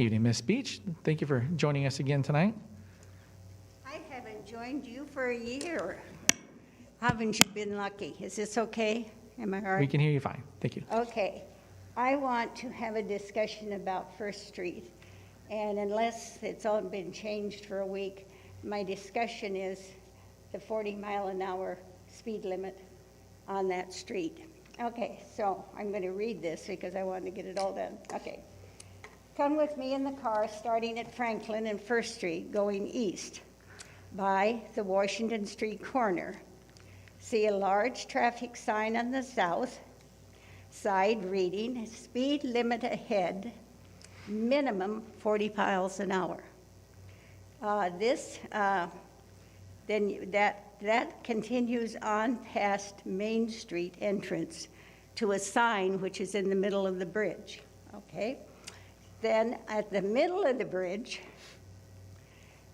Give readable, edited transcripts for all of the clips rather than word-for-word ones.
Evening, Miss Beach. Thank you for joining us again tonight. I haven't joined you for a year. Haven't you been lucky? Is this okay? Am I all right? We can hear you fine. Thank you. Okay. I want to have a discussion about First Street. And unless it's all been changed for a week, my discussion is the 40-mile-an-hour speed limit on that street. Okay, so I'm going to read this because I wanted to get it all done. Okay. Come with me in the car starting at Franklin and First Street going east by the Washington Street corner. See a large traffic sign on the south side reading speed limit ahead, minimum 40 miles an hour. Then that continues on past Main Street entrance to a sign which is in the middle of the bridge. Okay. Then at the middle of the bridge,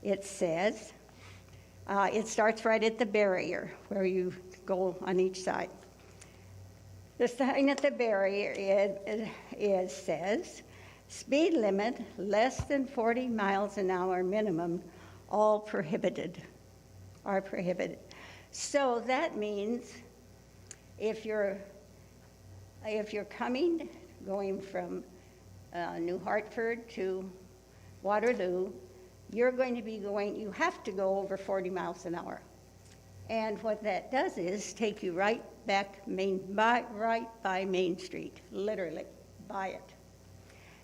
it says, it starts right at the barrier where you go on each side. The sign at the barrier says, speed limit less than 40 miles an hour minimum, all prohibited, are prohibited. So that means if you're going from New Hartford to Waterloo, you're going to be you have to go over 40 miles an hour. And what that does is take you right back right by Main Street, literally by it.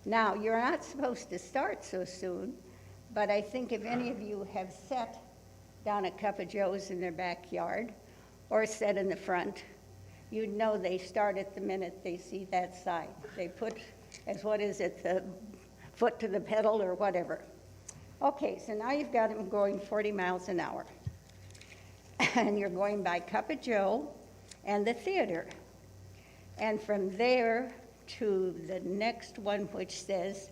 Now, you're not supposed to start so soon, but I think if any of you have sat down a Cup of Joe's in their backyard or sat in the front, you'd know they start at the minute they see that sign. They put, the foot to the pedal or whatever. Okay, so now you've got them going 40 miles an hour. And you're going by Cup of Joe and the theater. And from there to the next one, which says,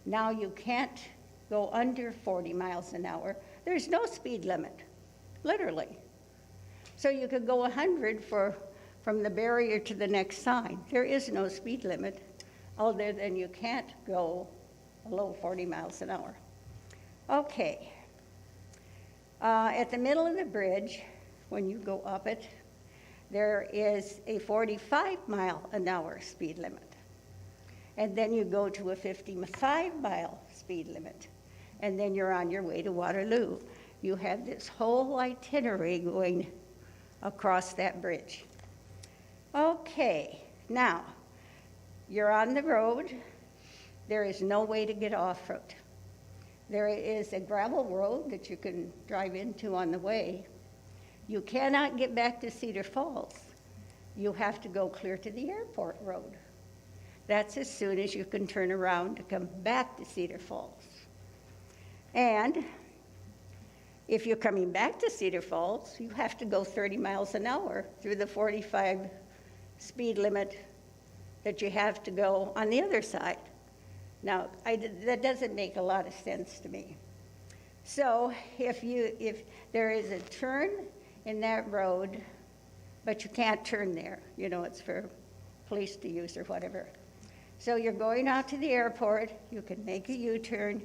now you can't go under 40 miles an hour. There's no speed limit, literally. So you could go 100 from the barrier to the next sign. There is no speed limit, other than you can't go below 40 miles an hour. Okay. At the middle of the bridge, when you go up it, there is a 45-mile-an-hour speed limit. And then you go to a 55-mile speed limit. And then you're on your way to Waterloo. You have this whole itinerary going across that bridge. Okay, now, you're on the road. There is no way to get off it. There is a gravel road that you can drive into on the way. You cannot get back to Cedar Falls. You have to go clear to the airport road. That's as soon as you can turn around to come back to Cedar Falls. And if you're coming back to Cedar Falls, you have to go 30 miles an hour through the 45 speed limit that you have to go on the other side. Now, that doesn't make a lot of sense to me. So if there is a turn in that road, but you can't turn there, it's for police to use or whatever. So you're going out to the airport, you can make a U-turn,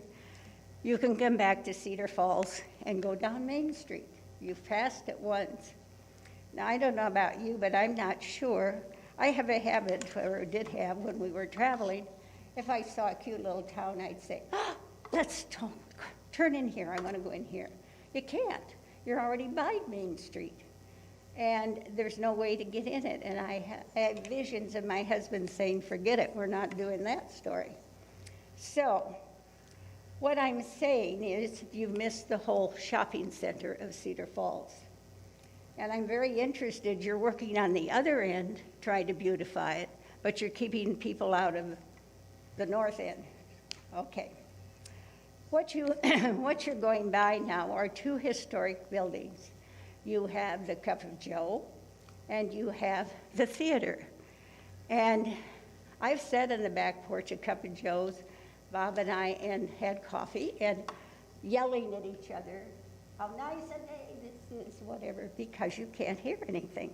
you can come back to Cedar Falls and go down Main Street. You've passed it once. Now, I don't know about you, but I'm not sure. I have a habit, or did have when we were traveling. If I saw a cute little town, I'd say, let's turn in here. I want to go in here. You can't. You're already by Main Street. And there's no way to get in it. And I had visions of my husband saying, forget it, we're not doing that story. So what I'm saying is you've missed the whole shopping center of Cedar Falls. And I'm very interested, you're working on the other end, trying to beautify it, but you're keeping people out of the north end. Okay. What you're going by now are two historic buildings. You have the Cup of Joe, and you have the theater. And I've sat on the back porch at Cup of Joe's, Bob and I, and had coffee, and yelling at each other, how nice a day this is, whatever, because you can't hear anything.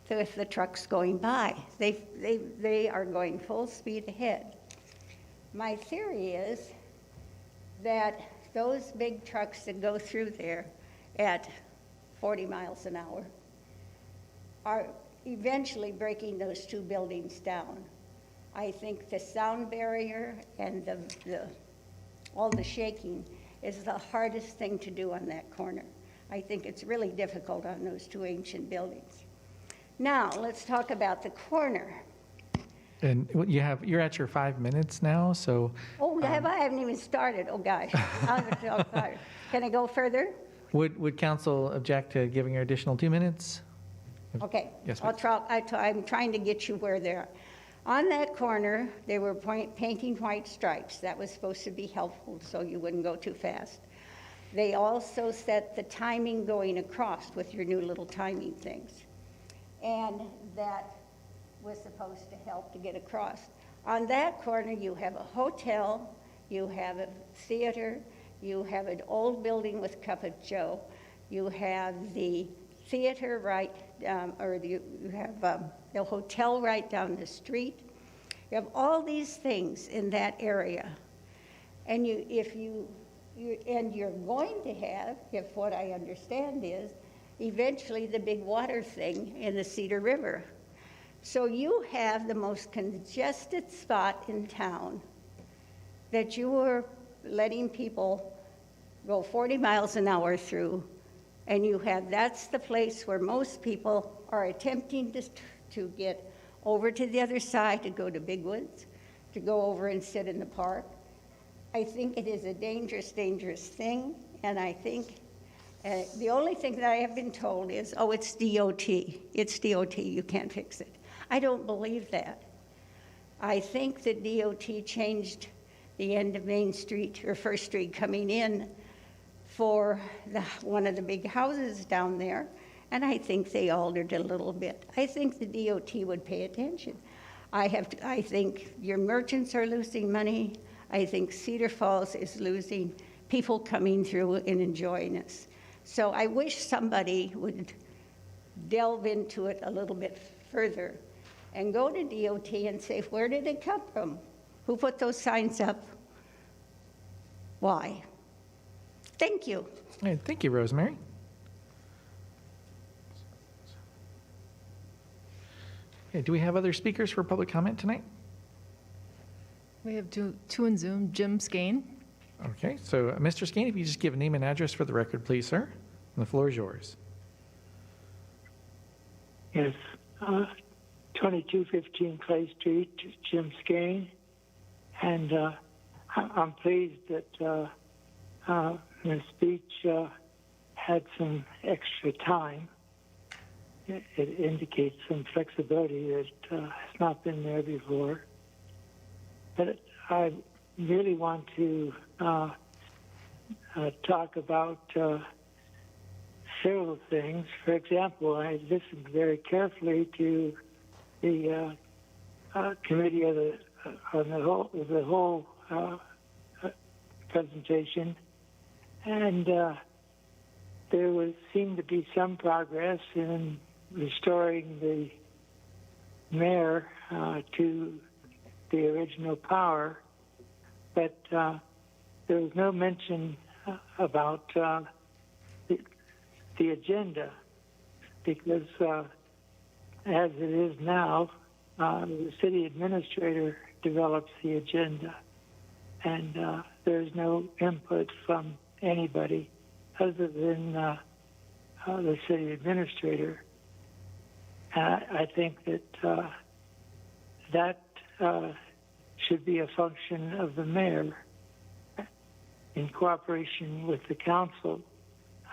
So if the truck's going by, they are going full speed ahead. My theory is that those big trucks that go through there at 40 miles an hour are eventually breaking those two buildings down. I think the sound barrier and all the shaking is the hardest thing to do on that corner. I think it's really difficult on those two ancient buildings. Now, let's talk about the corner. And you're at your 5 minutes now, so. Oh, I haven't even started. Oh, gosh. Can I go further? Would council object to giving her additional 2 minutes? Okay. Yes, I'll please. try. I'm trying to get you where they're. On that corner, they were painting white stripes. That was supposed to be helpful so you wouldn't go too fast. They also set the timing going across with your new little timing things. And that was supposed to help to get across. On that corner, you have a hotel, you have a theater, you have an old building with Cup of Joe, you have the theater right, you have the hotel right down the street. You have all these things in that area. And you're going to have, if what I understand is, eventually the big water thing in the Cedar River. So you have the most congested spot in town that you were letting people go 40 miles an hour through, and that's the place where most people are attempting to get over to the other side, to go to Big Woods, to go over and sit in the park. I think it is a dangerous, dangerous thing, and I think the only thing that I have been told is, oh, it's DOT. It's DOT, you can't fix it. I don't believe that. I think that DOT changed the end of Main Street, or First Street coming in for one of the big houses down there, and I think they altered it a little bit. I think the DOT would pay attention. I think your merchants are losing money. I think Cedar Falls is losing people coming through and enjoying us. So I wish somebody would delve into it a little bit further and go to DOT and say, where did it come from? Who put those signs up? Why? Thank you. All right, thank you, Rosemary. Okay, do we have other speakers for public comment tonight? We have two in Zoom. Jim Skane. Okay, so Mr. Skane, if you just give a name and address for the record, please, sir. And the floor is yours. Yes, 2215 Clay Street, Jim Skane. And I'm pleased that Ms. Beach had some extra time. It indicates some flexibility that has not been there before. But I really want to talk about several things. For example, I listened very carefully to the committee of the whole presentation, and there seemed to be some progress in restoring the mayor to the original power, but there was no mention about the agenda, because as it is now, the city administrator develops the agenda, and there's no input from anybody other than the city administrator. And I think that that should be a function of the mayor in cooperation with the council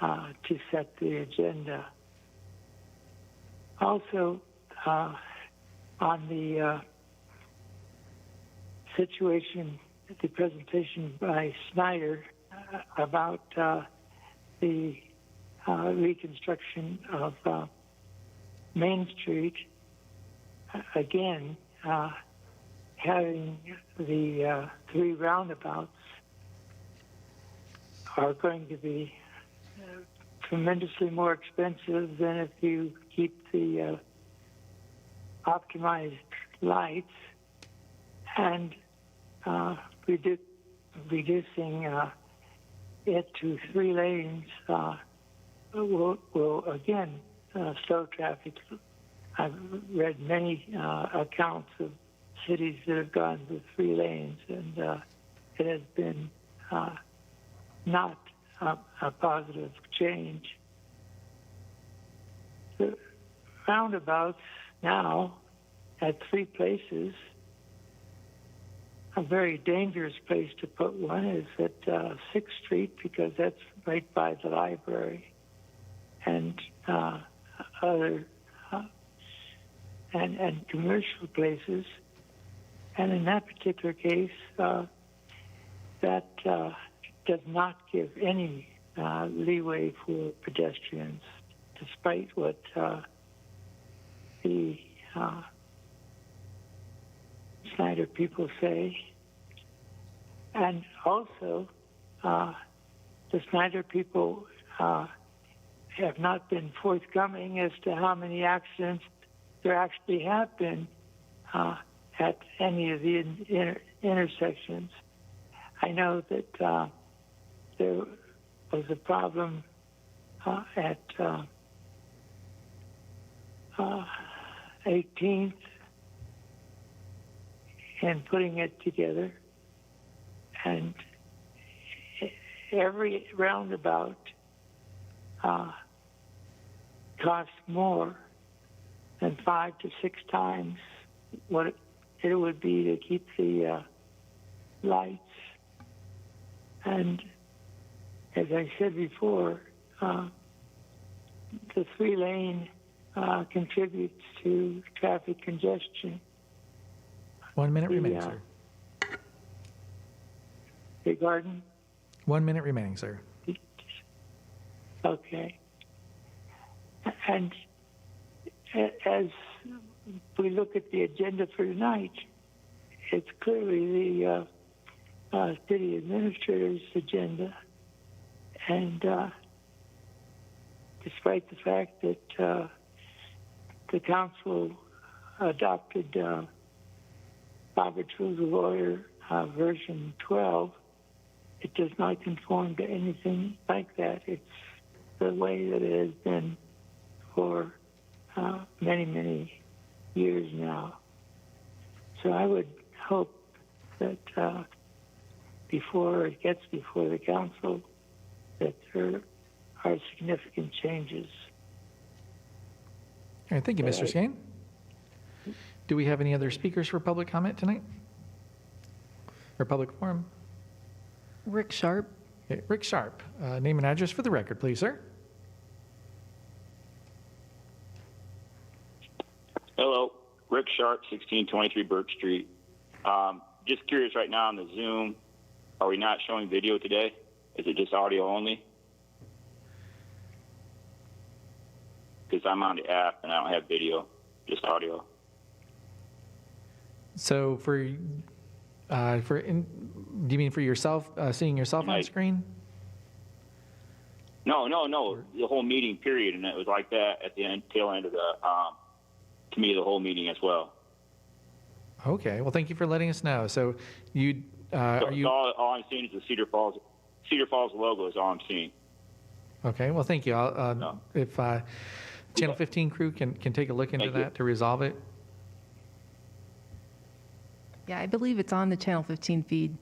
to set the agenda. Also, on the situation, the presentation by Snyder about the reconstruction of Main Street, again, having the three roundabouts are going to be tremendously more expensive than if you keep the optimized lights, and reducing it to 3 lanes will again slow traffic. I've read many accounts of cities that have gone to 3 lanes, and it has been not a positive change. The roundabouts now at 3 places. A very dangerous place to put one is at 6th Street, because that's right by the library, and other and commercial places. And in that particular case, that does not give any leeway for pedestrians, despite what the Snyder people say. And also, the Snyder people have not been forthcoming as to how many accidents there actually have been at any of the intersections. I know that there was a problem at 18th and putting it together, and every roundabout costs more than 5 to 6 times what it would be to keep the lights. And as I said before, the 3-lane contributes to traffic congestion. 1 minute remaining, sir. Beg pardon? 1 minute remaining, sir. Okay. And as we look at the agenda for tonight, it's clearly the city administrator's agenda. And despite the fact that the council adopted Robert's Rules of Order version 12, it does not conform to anything like that. It's the way that it has been for many, many years now. So I would hope that before it gets before the council, that there are significant changes. All right, thank you, Mr. Skane. Do we have any other speakers for public comment tonight? Or public forum? Rick Sharp. Okay, Rick Sharp, name and address for the record, please, sir. Hello, Rick Sharp, 1623 Burke Street. Just curious right now on the Zoom, are we not showing video today? Is it just audio only? Because I'm on the app and I don't have video, just audio. So do you mean for yourself, seeing yourself on screen? No, the whole meeting period, and it was like that at the tail end of the, to me, the whole meeting as well. Okay, well, thank you for letting us know. So you, are you? All I'm seeing is the Cedar Falls logo is all I'm seeing. Okay, well, thank you. No. If Channel 15 crew can take a look into that to resolve it. Yeah, I believe it's on the Channel 15 feed.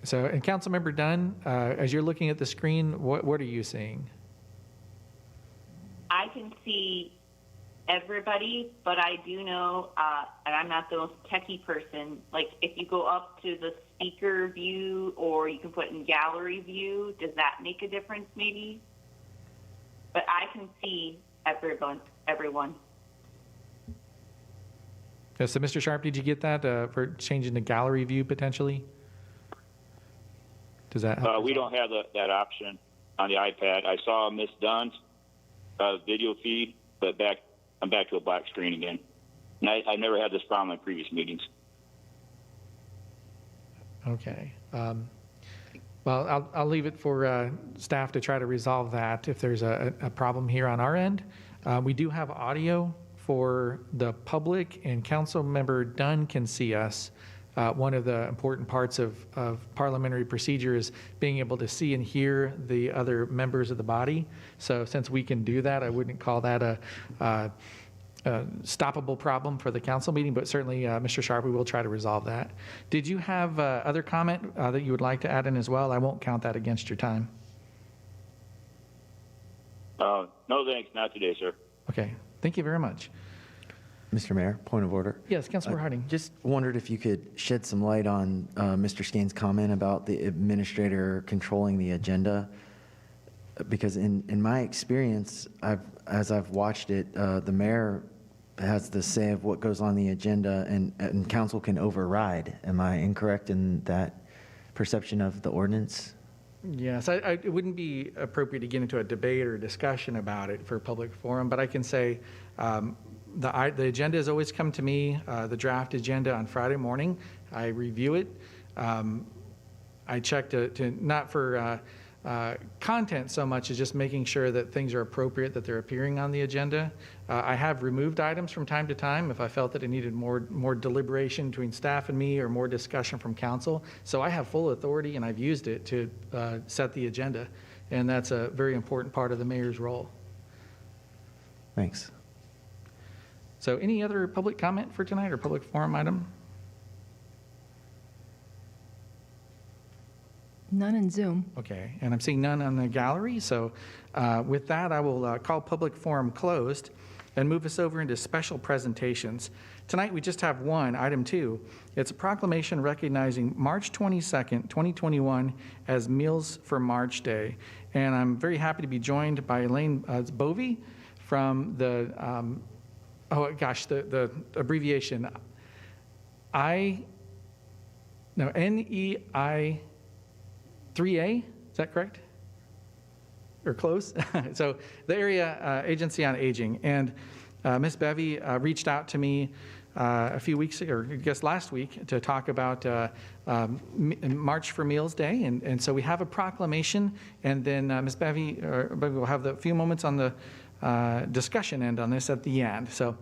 So, and Councilmember Dunn, as you're looking at the screen, what are you seeing? I can see everybody, but I do know, and I'm not the most techie person, like if you go up to the speaker view or you can put in gallery view, does that make a difference maybe? But I can see everyone. Yeah, so, Mr. Sharp, did you get that for changing the gallery view potentially? Does that help? We don't have that option on the iPad. I saw Miss Dunn's video feed, but I'm back to a black screen again. And I never had this problem in previous meetings. Okay. Well, I'll leave it for staff to try to resolve that if there's a problem here on our end. We do have audio for the public, and Councilmember Dunn can see us. one of the important parts of parliamentary procedure is being able to see and hear the other members of the body. So since we can do that, I wouldn't call that a stoppable problem for the council meeting, but certainly, Mr. Sharp, we will try to resolve that. Did you have other comment that you would like to add in as well? I won't count that against your time. No, thanks. Not today, sir. Okay. Thank you very much. Mr. Mayor, point of order. Yes, Councilor Harding. Just wondered if you could shed some light on Mr. Skane's comment about the administrator controlling the agenda. Because in my experience, as I've watched it, the mayor has the say of what goes on the agenda, and council can override. Am I incorrect in that perception of the ordinance? Yes, it wouldn't be appropriate to get into a debate or discussion about it for a public forum, but I can say the agenda has always come to me, the draft agenda on Friday morning. I review it. I check to not for content so much as just making sure that things are appropriate, that they're appearing on the agenda. I have removed items from time to time if I felt that it needed more deliberation between staff and me or more discussion from council. So I have full authority, and I've used it to set the agenda, and that's a very important part of the mayor's role. Thanks. So any other public comment for tonight or public forum item? None in Zoom. Okay, and I'm seeing none on the gallery, so with that, I will call public forum closed and move us over into special presentations. Tonight, we just have one, item 2. It's a proclamation recognizing March 22nd, 2021 as Meals for March Day. And I'm very happy to be joined by Elaine Bovey from the, the abbreviation, NEI 3A, is that correct? Or close? So the Area Agency on Aging. And Ms. Bevy reached out to me a few weeks ago, or I guess last week, to talk about March for Meals Day. And so we have a proclamation, and then Ms. Bevy will have the few moments on the discussion end on this at the end. So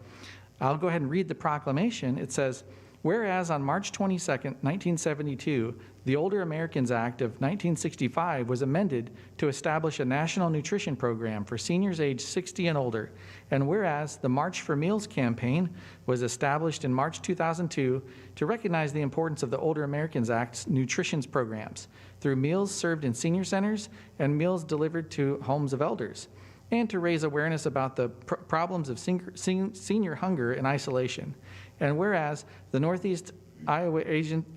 I'll go ahead and read the proclamation. It says, whereas on March 22nd, 1972, the Older Americans Act of 1965 was amended to establish a national nutrition program for seniors aged 60 and older. And whereas the March for Meals campaign was established in March 2002 to recognize the importance of the Older Americans Act's nutrition programs through meals served in senior centers and meals delivered to homes of elders, and to raise awareness about the problems of senior hunger and isolation. And whereas the Northeast Iowa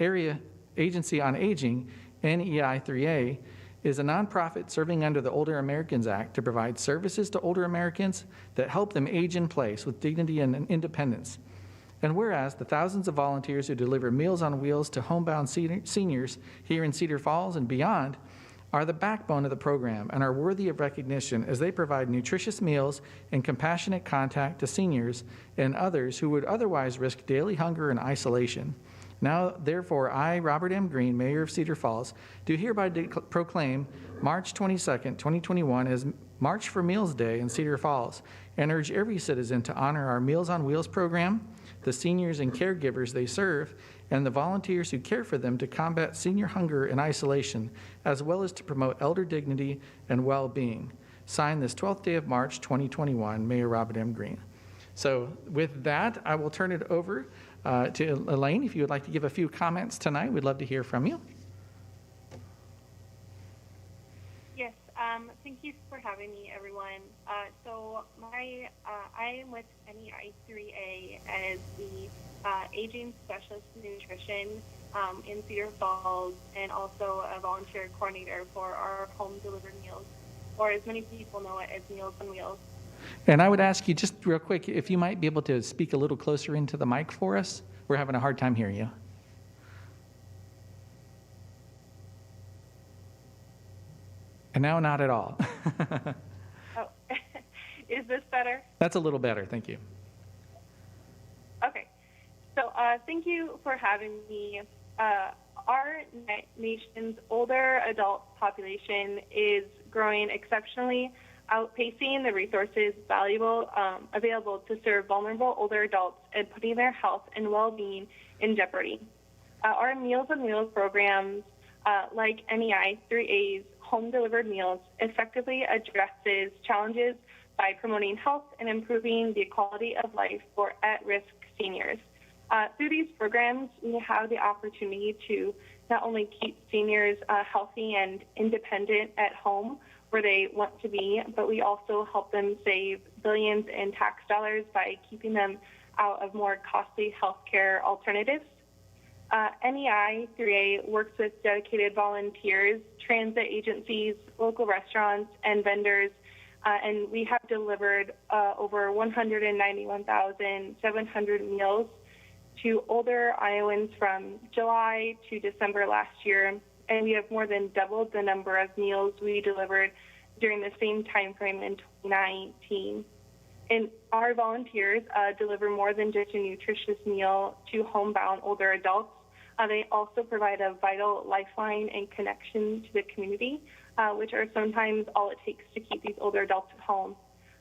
Area Agency on Aging, NEI 3A, is a nonprofit serving under the Older Americans Act to provide services to older Americans that help them age in place with dignity and independence. And whereas the thousands of volunteers who deliver Meals on Wheels to homebound seniors here in Cedar Falls and beyond are the backbone of the program and are worthy of recognition as they provide nutritious meals and compassionate contact to seniors and others who would otherwise risk daily hunger and isolation. Now, therefore, I, Robert M. Green, Mayor of Cedar Falls, do hereby proclaim March 22nd, 2021 as March for Meals Day in Cedar Falls, and urge every citizen to honor our Meals on Wheels program, the seniors and caregivers they serve, and the volunteers who care for them to combat senior hunger and isolation, as well as to promote elder dignity and well-being. Signed this 12th day of March, 2021, Mayor Robert M. Green. So with that, I will turn it over to Elaine. If you would like to give a few comments tonight, we'd love to hear from you. Yes, thank you for having me, everyone. I am with NEI 3A as the Aging Specialist Nutrition in Cedar Falls, and also a volunteer coordinator for our home delivered meals, or as many people know it as Meals on Wheels. And I would ask you just real quick, if you might be able to speak a little closer into the mic for us. We're having a hard time hearing you. And now not at all. Oh, is this better? That's a little better, thank you. Okay, so thank you for having me. Our nation's older adult population is growing exceptionally, outpacing the resources available to serve vulnerable older adults and putting their health and well-being in jeopardy. Our Meals on Wheels programs, like NEI 3A's home delivered meals, effectively addresses challenges by promoting health and improving the quality of life for at-risk seniors. Through these programs, we have the opportunity to not only keep seniors healthy and independent at home where they want to be, but we also help them save billions in tax dollars by keeping them out of more costly healthcare alternatives. NEI 3A works with dedicated volunteers, transit agencies, local restaurants, and vendors, and we have delivered over 191,700 meals to older Iowans from July to December last year, and we have more than doubled the number of meals we delivered during the same time frame in 2019. And our volunteers deliver more than just a nutritious meal to homebound older adults. They also provide a vital lifeline and connection to the community, which are sometimes all it takes to keep these older adults at home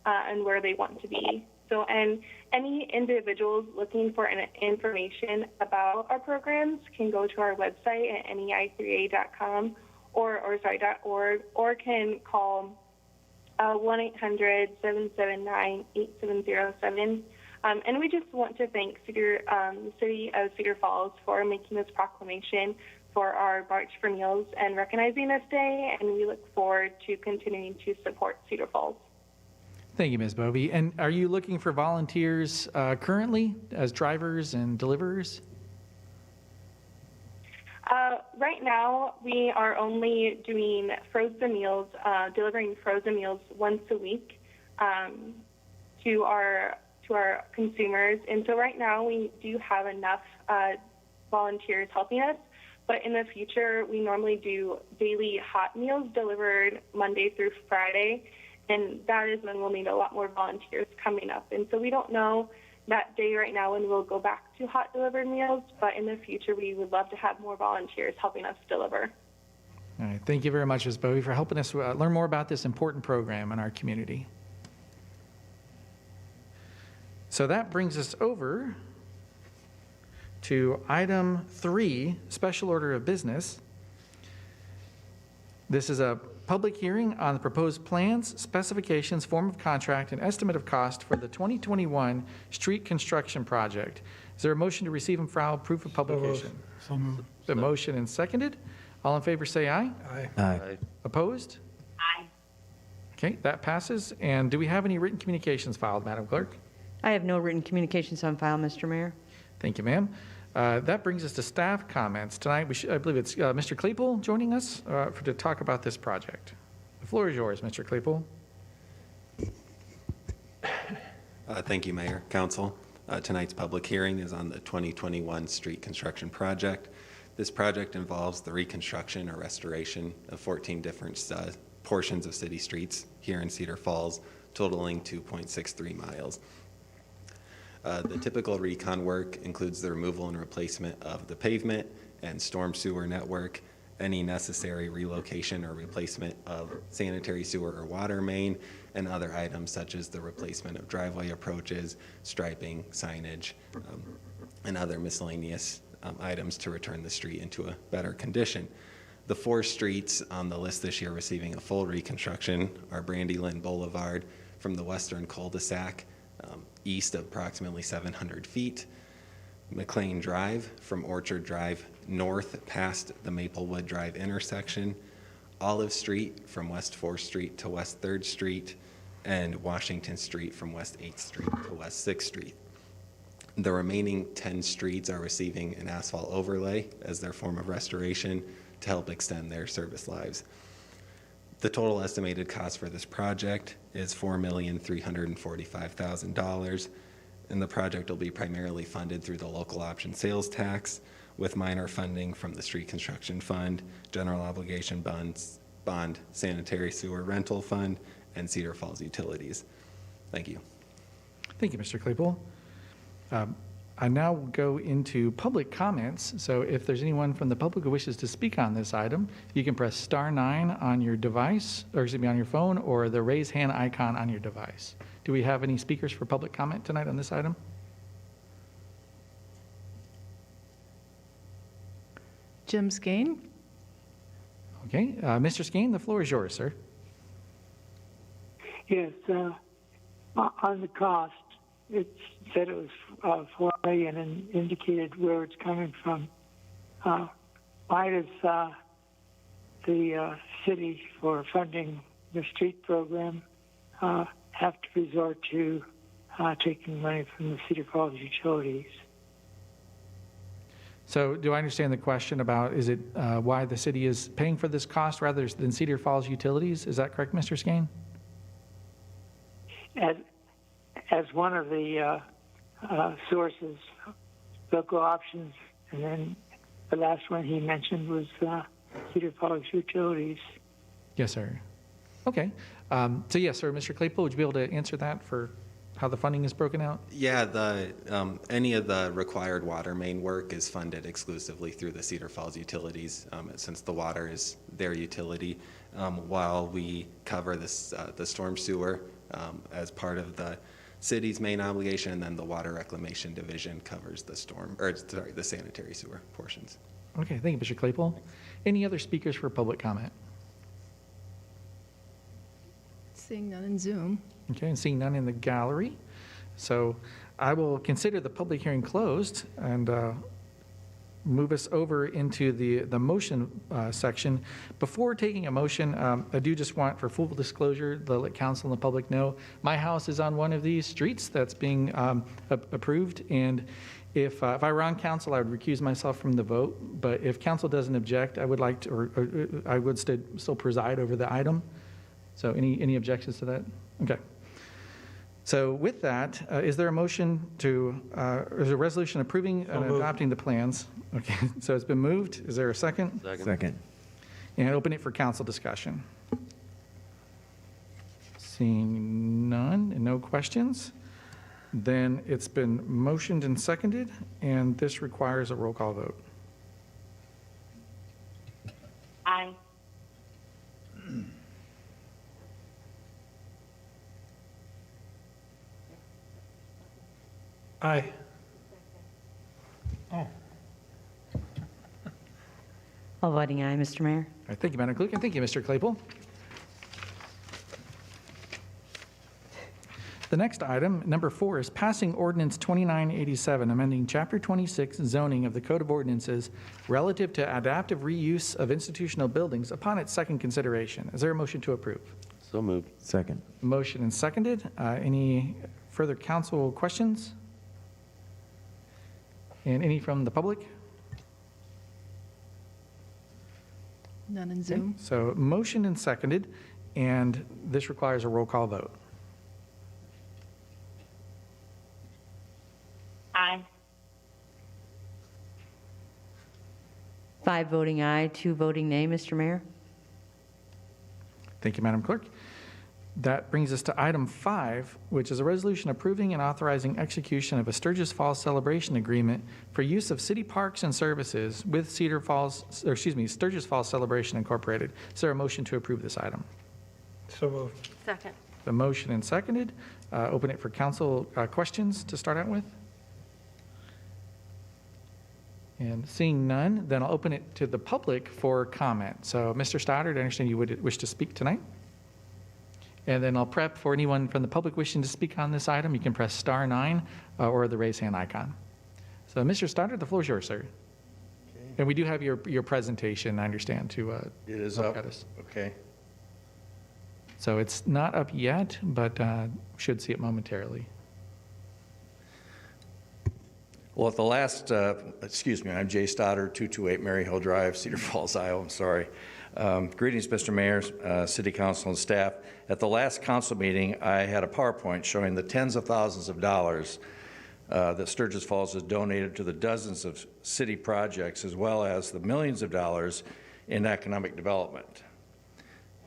and where they want to be. So, and any individuals looking for information about our programs can go to our website at nei3a.com .org, or can call 1-800-779-8707. And we just want to thank the City of Cedar Falls for making this proclamation for our March for Meals and recognizing this day, and we look forward to continuing to support Cedar Falls. Thank you, Ms. Bovee. And are you looking for volunteers currently as drivers and deliverers? Right now, we are only doing frozen meals, delivering frozen meals once a week to our consumers. And so right now, we do have enough volunteers helping us. But in the future, we normally do daily hot meals delivered Monday through Friday. And that is when we'll need a lot more volunteers coming up. And so we don't know that day right now when we'll go back to hot delivered meals, but in the future, we would love to have more volunteers helping us deliver. All right. Thank you very much, Ms. Bovee, for helping us learn more about this important program in our community. So that brings us over to item 3, special order of business. This is a public hearing on the proposed plans, specifications, form of contract, and estimate of cost for the 2021 street construction project. Is there a motion to receive and file proof of publication? So moved. The motion and seconded. All in favor say aye. Aye. Aye. Opposed? Aye. Okay, that passes. And do we have any written communications filed, Madam Clerk? I have no written communications on file, Mr. Mayor. Thank you, ma'am. That brings us to staff comments. Tonight, I believe it's Mr. Claypool joining us to talk about this project. The floor is yours, Mr. Claypool. Thank you, Mayor, Council. Tonight's public hearing is on the 2021 street construction project. This project involves the reconstruction or restoration of 14 different portions of city streets here in Cedar Falls, totaling 2.63 miles. The typical recon work includes the removal and replacement of the pavement and storm sewer network, any necessary relocation or replacement of sanitary sewer or water main, and other items such as the replacement of driveway approaches, striping, signage, and other miscellaneous items to return the street into a better condition. The 4 streets on the list this year receiving a full reconstruction are Brandy Lynn Boulevard from the western cul-de-sac east of approximately 700 feet, McLean Drive from Orchard Drive north past the Maplewood Drive intersection, Olive Street from West 4th Street to West 3rd Street, and Washington Street from West 8th Street to West 6th Street. The remaining 10 streets are receiving an asphalt overlay as their form of restoration to help extend their service lives. The total estimated cost for this project is $4,345,000, and the project will be primarily funded through the local option sales tax, with minor funding from the Street Construction Fund, General Obligation Bond, Sanitary Sewer Rental Fund, and Cedar Falls Utilities. Thank you. Thank you, Mr. Claypool. I now go into public comments. So if there's anyone from the public who wishes to speak on this item, you can press *9 on your device, or excuse me, on your phone, or the raise hand icon on your device. Do we have any speakers for public comment tonight on this item? Jim Skane. Okay, Mr. Skeen, the floor is yours, sir. Yes, on the cost, it said it was $4 million and indicated where it's coming from. Why does the city, for funding the street program, have to resort to taking money from the Cedar Falls utilities? So do I understand the question about, is it why the city is paying for this cost rather than Cedar Falls Utilities? Is that correct, Mr. Skane? As one of the sources, local options, and then the last one he mentioned was Cedar Falls Utilities. Yes, sir. Okay. So yes, sir, Mr. Claypool, would you be able to answer that for how the funding is broken out? Yeah, any of the required water main work is funded exclusively through the Cedar Falls utilities, since the water is their utility, while we cover this, the storm sewer as part of the city's main obligation, and then the water reclamation division covers the the sanitary sewer portions. Okay, thank you, Mr. Claypool. Any other speakers for public comment? Seeing none in Zoom. Okay, and seeing none in the gallery. So I will consider the public hearing closed and move us over into the motion section. Before taking a motion, I do just want, for full disclosure, to let council and the public know, my house is on one of these streets that's being approved, and if I were on council, I would recuse myself from the vote, but if council doesn't object, I would like to, or I would still preside over the item. So any objections to that? Okay. So with that, is there a motion to, is there a resolution approving and adopting the plans? Okay, so it's been moved. Is there a second? Second. And open it for council discussion. Seeing none and no questions, then it's been motioned and seconded, and this requires a roll call vote. Aye. Aye. Oh. All voting aye, Mr. Mayor. All right, thank you, Madam Clerk, and thank you, Mr. Claypool. The next item, number 4, is passing ordinance 2987, amending Chapter 26 zoning of the Code of Ordinances relative to adaptive reuse of institutional buildings upon its second consideration. Is there a motion to approve? So moved. Second. Motion and seconded. Any further council questions? And any from the public? None in Okay, Zoom. so motion and seconded, and this requires a roll call vote. Aye. 5 voting aye, 2 voting nay, Mr. Mayor. Thank you, Madam Clerk. That brings us to item 5, which is a resolution approving and authorizing execution of a Sturgis Falls celebration agreement for use of city parks and services with Sturgis Falls Celebration Incorporated. Is there a motion to approve this item? So moved. Second. The motion and seconded. Open it for council questions to start out with. And seeing none, then I'll open it to the public for comment. So, Mr. Stoddard, I understand you would wish to speak tonight. And then I'll prep for anyone from the public wishing to speak on this item. You can press *9 or the raise hand icon. So, Mr. Stoddard, the floor is yours, sir. Okay. And we do have your presentation, I understand, to It is look up. at us. Okay. So it's not up yet, but should see it momentarily. Well, at the last, I'm Jay Stoddard, 228 Mary Hill Drive, Cedar Falls, Iowa. I'm sorry. Greetings, Mr. Mayor, City Council, and staff. At the last council meeting, I had a PowerPoint showing the tens of thousands of dollars that Sturgis Falls has donated to the dozens of city projects, as well as the millions of dollars in economic development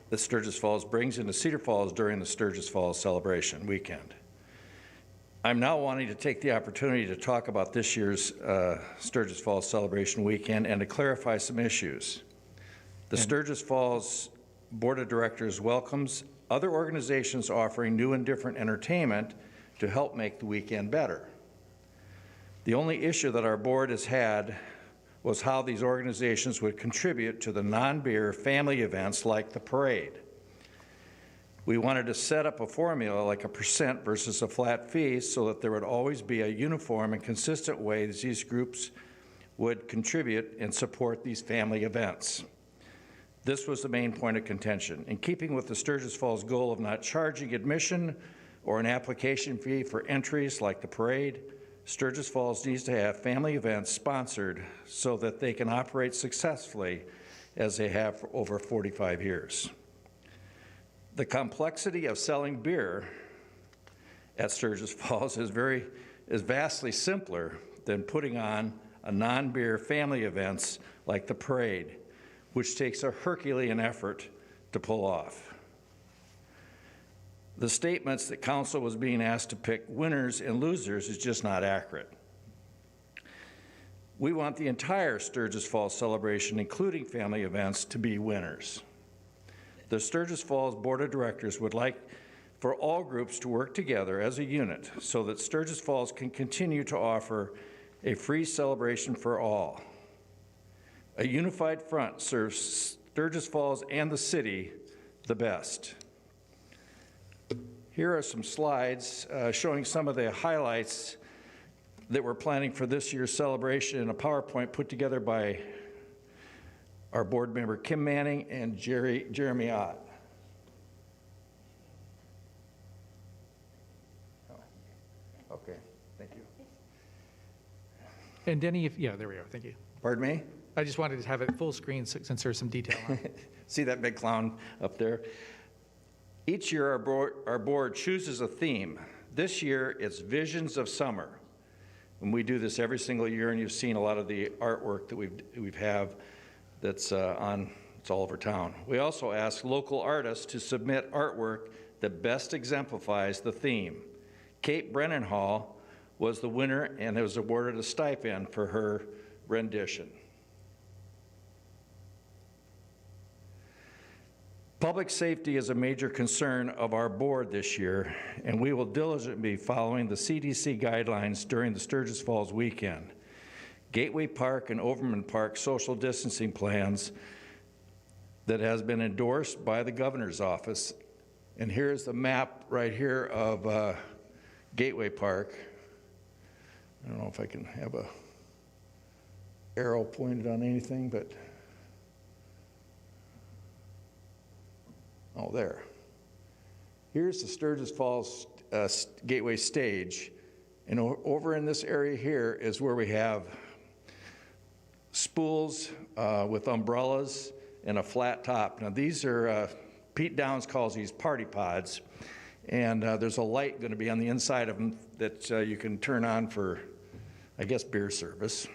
that Sturgis Falls brings into Cedar Falls during the Sturgis Falls celebration weekend. I'm now wanting to take the opportunity to talk about this year's Sturgis Falls celebration weekend and to clarify some issues. The Sturgis Falls Board of Directors welcomes other organizations offering new and different entertainment to help make the weekend better. The only issue that our board has had was how these organizations would contribute to the non-beer family events like the parade. We wanted to set up a formula like a percent versus a flat fee so that there would always be a uniform and consistent way that these groups would contribute and support these family events. This was the main point of contention. In keeping with the Sturgis Falls goal of not charging admission or an application fee for entries like the parade, Sturgis Falls needs to have family events sponsored so that they can operate successfully as they have for over 45 years. The complexity of selling beer at Sturgis Falls is vastly simpler than putting on a non-beer family events like the parade, which takes a Herculean effort to pull off. The statements that council was being asked to pick winners and losers is just not accurate. We want the entire Sturgis Falls celebration, including family events, to be winners. The Sturgis Falls Board of Directors would like for all groups to work together as a unit so that Sturgis Falls can continue to offer a free celebration for all. A unified front serves Sturgis Falls and the city the best. Here are some slides showing some of the highlights that we're planning for this year's celebration in a PowerPoint put together by our board member Kim Manning and Jeremy Ott. Okay, thank you. And Denny, yeah, there we go, thank you. Pardon me? I just wanted to have it full screen since there's some detail on it. See that big clown up there? Each year our board chooses a theme. This year it's Visions of Summer. And we do this every single year, and you've seen a lot of the artwork that we've have that's it's all over town. We also ask local artists to submit artwork that best exemplifies the theme. Kate Brennanhall was the winner and was awarded a stipend for her rendition. Public safety is a major concern of our board this year, and we will diligently be following the CDC guidelines during the Sturgis Falls weekend. Gateway Park and Overman Park social distancing plans that has been endorsed by the governor's office. And here's the map right here of Gateway Park. I don't know if I can have a arrow pointed on anything, but oh, there. Here's the Sturgis Falls Gateway stage. And over in this area here is where we have spools with umbrellas and a flat top. Now these are, Pete Downs calls these party pods. And there's a light going to be on the inside of them that you can turn on for, I guess, beer service.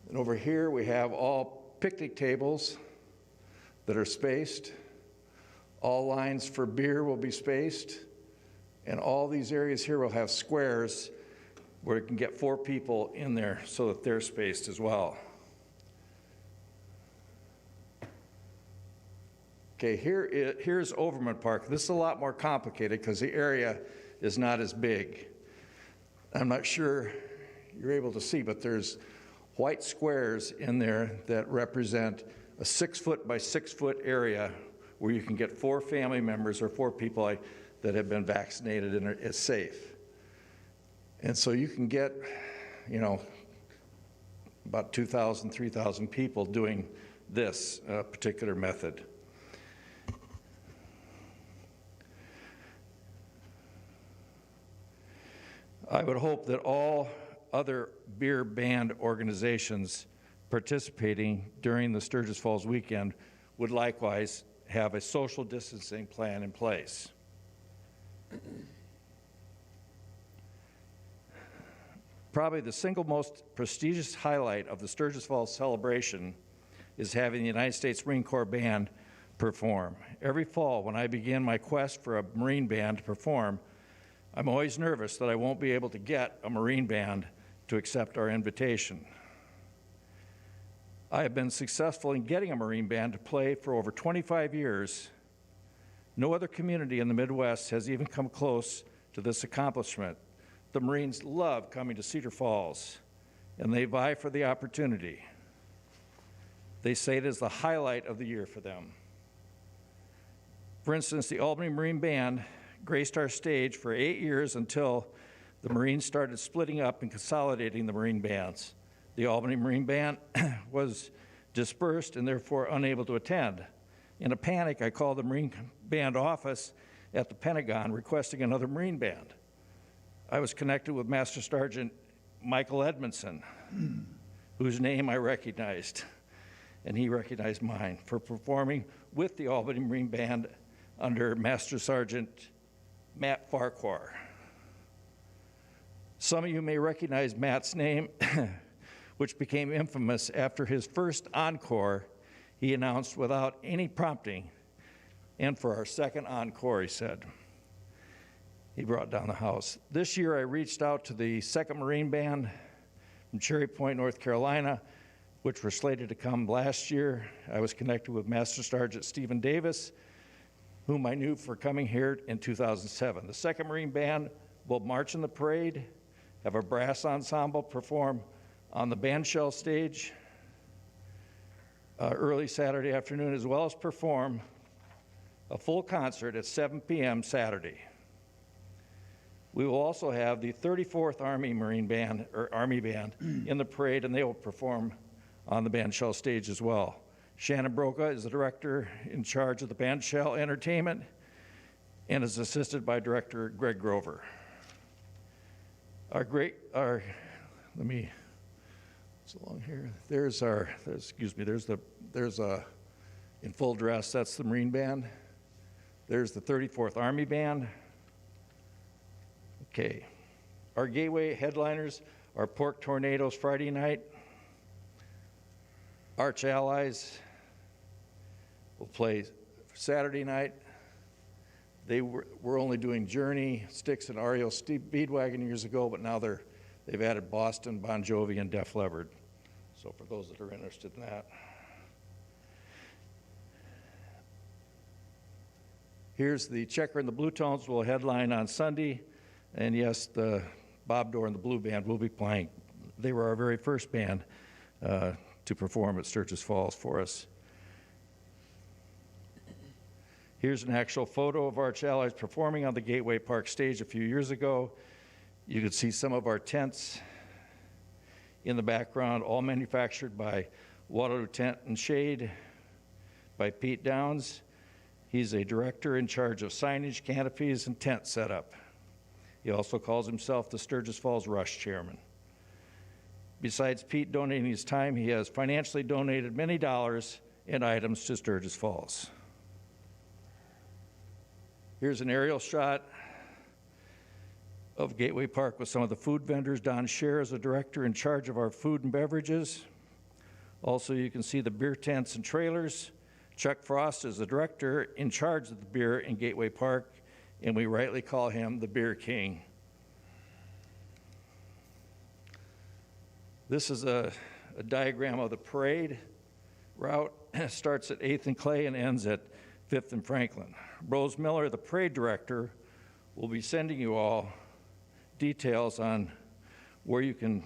And over here we have all picnic tables that are spaced. All lines for beer will be spaced. And all these areas here will have squares where you can get 4 people in there so that they're spaced as well. Okay, here's Overman Park. This is a lot more complicated because the area is not as big. I'm not sure you're able to see, but there's white squares in there that represent a 6-foot by 6-foot area where you can get 4 family members or 4 people that have been vaccinated and is safe. And so you can get, you know, about 2,000, 3,000 people doing this particular method. I would hope that all other beer band organizations participating during the Sturgis Falls weekend would likewise have a social distancing plan in place. Probably the single most prestigious highlight of the Sturgis Falls celebration is having the United States Marine Corps Band perform. Every fall when I begin my quest for a Marine band to perform, I'm always nervous that I won't be able to get a Marine band to accept our invitation. I have been successful in getting a Marine band to play for over 25 years. No other community in the Midwest has even come close to this accomplishment. the Marines love coming to Cedar Falls, and they vie for the opportunity. They say it is the highlight of the year for them. For instance, the Albany Marine Band graced our stage for 8 years until the Marines started splitting up and consolidating the Marine bands. The Albany Marine Band was dispersed and therefore unable to attend. In a panic, I called the Marine Band office at the Pentagon requesting another Marine Band. I was connected with Master Sergeant Michael Edmondson, whose name I recognized, and he recognized mine, for performing with the Albany Marine Band under Master Sergeant Matt Farquhar. Some of you may recognize Matt's name, which became infamous after his first encore. He announced without any prompting, and for our second encore, he said. He brought down the house. This year, I reached out to the 2nd Marine Band from Cherry Point, North Carolina, which were slated to come last year. I was connected with Master Sergeant Stephen Davis, whom I knew for coming here in 2007. The 2nd Marine Band will march in the parade, have a brass ensemble perform on the bandshell stage early Saturday afternoon, as well as perform a full concert at 7 p.m. Saturday. We will also have the 34th Army Marine Band, or Army Band, in the parade, and they will perform on the bandshell stage as well. Shannon Broca is the director in charge of the bandshell entertainment and is assisted by Director Greg Grover. It's along here. There's in full dress, that's the Marine Band. There's the 34th Army Band. Okay. Our gateway headliners are Pork Tornadoes Friday night. Arch Allies will play Saturday night. They were only doing Journey, Styx, and REO Speedwagon years ago, but now they've added Boston, Bon Jovi, and Def Leppard. So for those that are interested in that. Here's the Checker and the Blue Tones will headline on Sunday. And yes, the Bob Dorr and the Blue Band will be playing. They were our very first band to perform at Sturgis Falls for us. Here's an actual photo of Arch Allies performing on the Gateway Park stage a few years ago. You can see some of our tents in the background, all manufactured by Waterloo Tent and Shade by Pete Downs. He's a director in charge of signage, canopies, and tent setup. He also calls himself the Sturgis Falls Rush Chairman. Besides Pete donating his time, he has financially donated many dollars and items to Sturgis Falls. Here's an aerial shot of Gateway Park with some of the food vendors. Don Scher is the director in charge of our food and beverages. Also, you can see the beer tents and trailers. Chuck Frost is the director in charge of the beer in Gateway Park, and we rightly call him the Beer King. This is a diagram of the parade route. It starts at 8th and Clay and ends at 5th and Franklin. Rose Miller, the parade director, will be sending you all details on where you can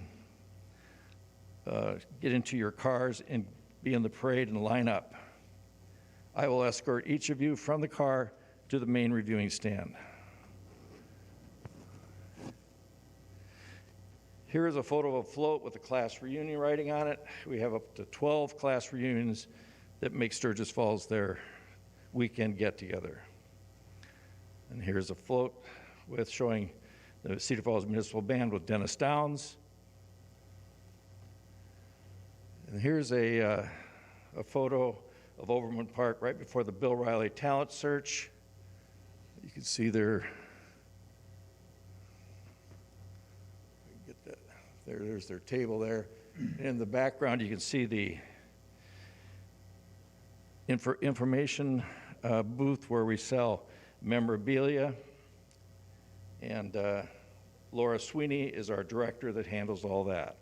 get into your cars and be in the parade and line up. I will escort each of you from the car to the main reviewing stand. Here is a photo of a float with a class reunion writing on it. We have up to 12 class reunions that make Sturgis Falls their weekend get-together. And here's a float with showing the Cedar Falls Municipal Band with Dennis Downs. And here's a photo of Overman Park right before the Bill Riley Talent Search. You can see there's their table there. In the background, you can see the information booth where we sell memorabilia. And Laura Sweeney is our director that handles all that.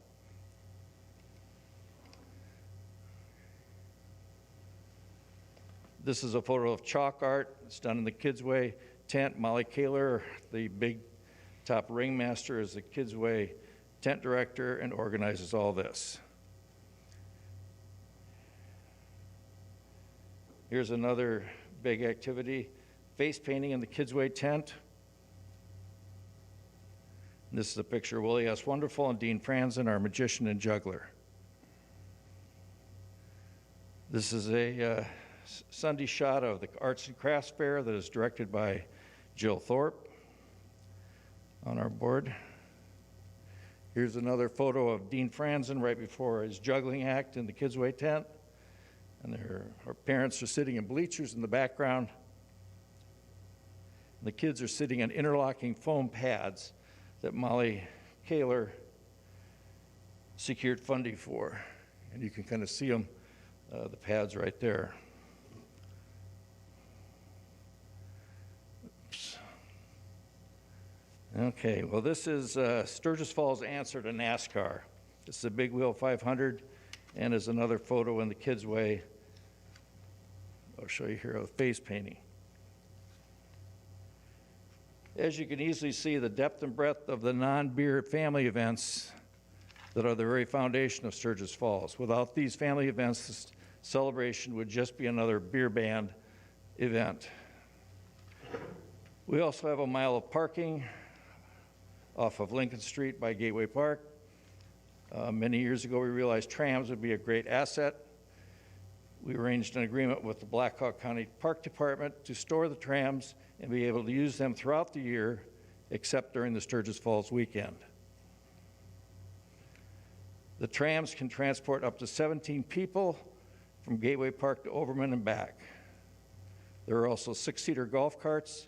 This is a photo of chalk art. It's done in the Kids Way tent. Molly Kaler, the big Top ringmaster is the Kidsway tent director and organizes all this. Here's another big activity, face painting in the Kidsway tent. And this is a picture of Willie S. Wonderful and Dean Franzen, our magician and juggler. This is a Sunday shot of the Arts and Crafts Fair that is directed by Jill Thorpe on our board. Here's another photo of Dean Franzen right before his juggling act in the Kidsway tent. And our parents are sitting in bleachers in the background. And the kids are sitting on interlocking foam pads that Molly Kaler secured funding for. And you can kind of see them, the pads right there. Oops. Okay, well, this is Sturgis Falls' answer to NASCAR. This is a Big Wheel 500 and is another photo in the Kidsway. I'll show you here of face painting. As you can easily see, the depth and breadth of the non-beer family events that are the very foundation of Sturgis Falls. Without these family events, this celebration would just be another beer band event. We also have a mile of parking off of Lincoln Street by Gateway Park. Many years ago, we realized trams would be a great asset. We arranged an agreement with the Blackhawk County Park Department to store the trams and be able to use them throughout the year, except during the Sturgis Falls weekend. The trams can transport up to 17 people from Gateway Park to Overman and back. There are also 6-seater golf carts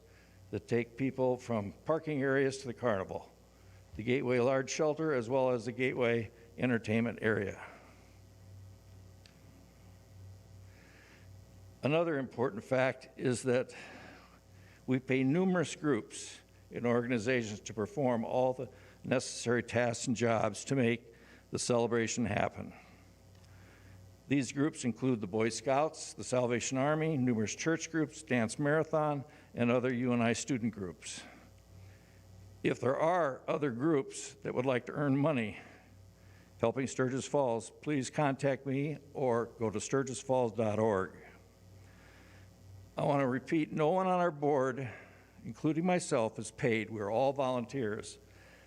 that take people from parking areas to the carnival, the Gateway Large Shelter, as well as the Gateway Entertainment Area. Another important fact is that we pay numerous groups and organizations to perform all the necessary tasks and jobs to make the celebration happen. These groups include the Boy Scouts, the Salvation Army, numerous church groups, Dance Marathon, and other UNI student groups. If there are other groups that would like to earn money helping Sturgis Falls, please contact me or go to sturgisfalls.org. I want to repeat, no one on our board, including myself, is paid. We're all volunteers.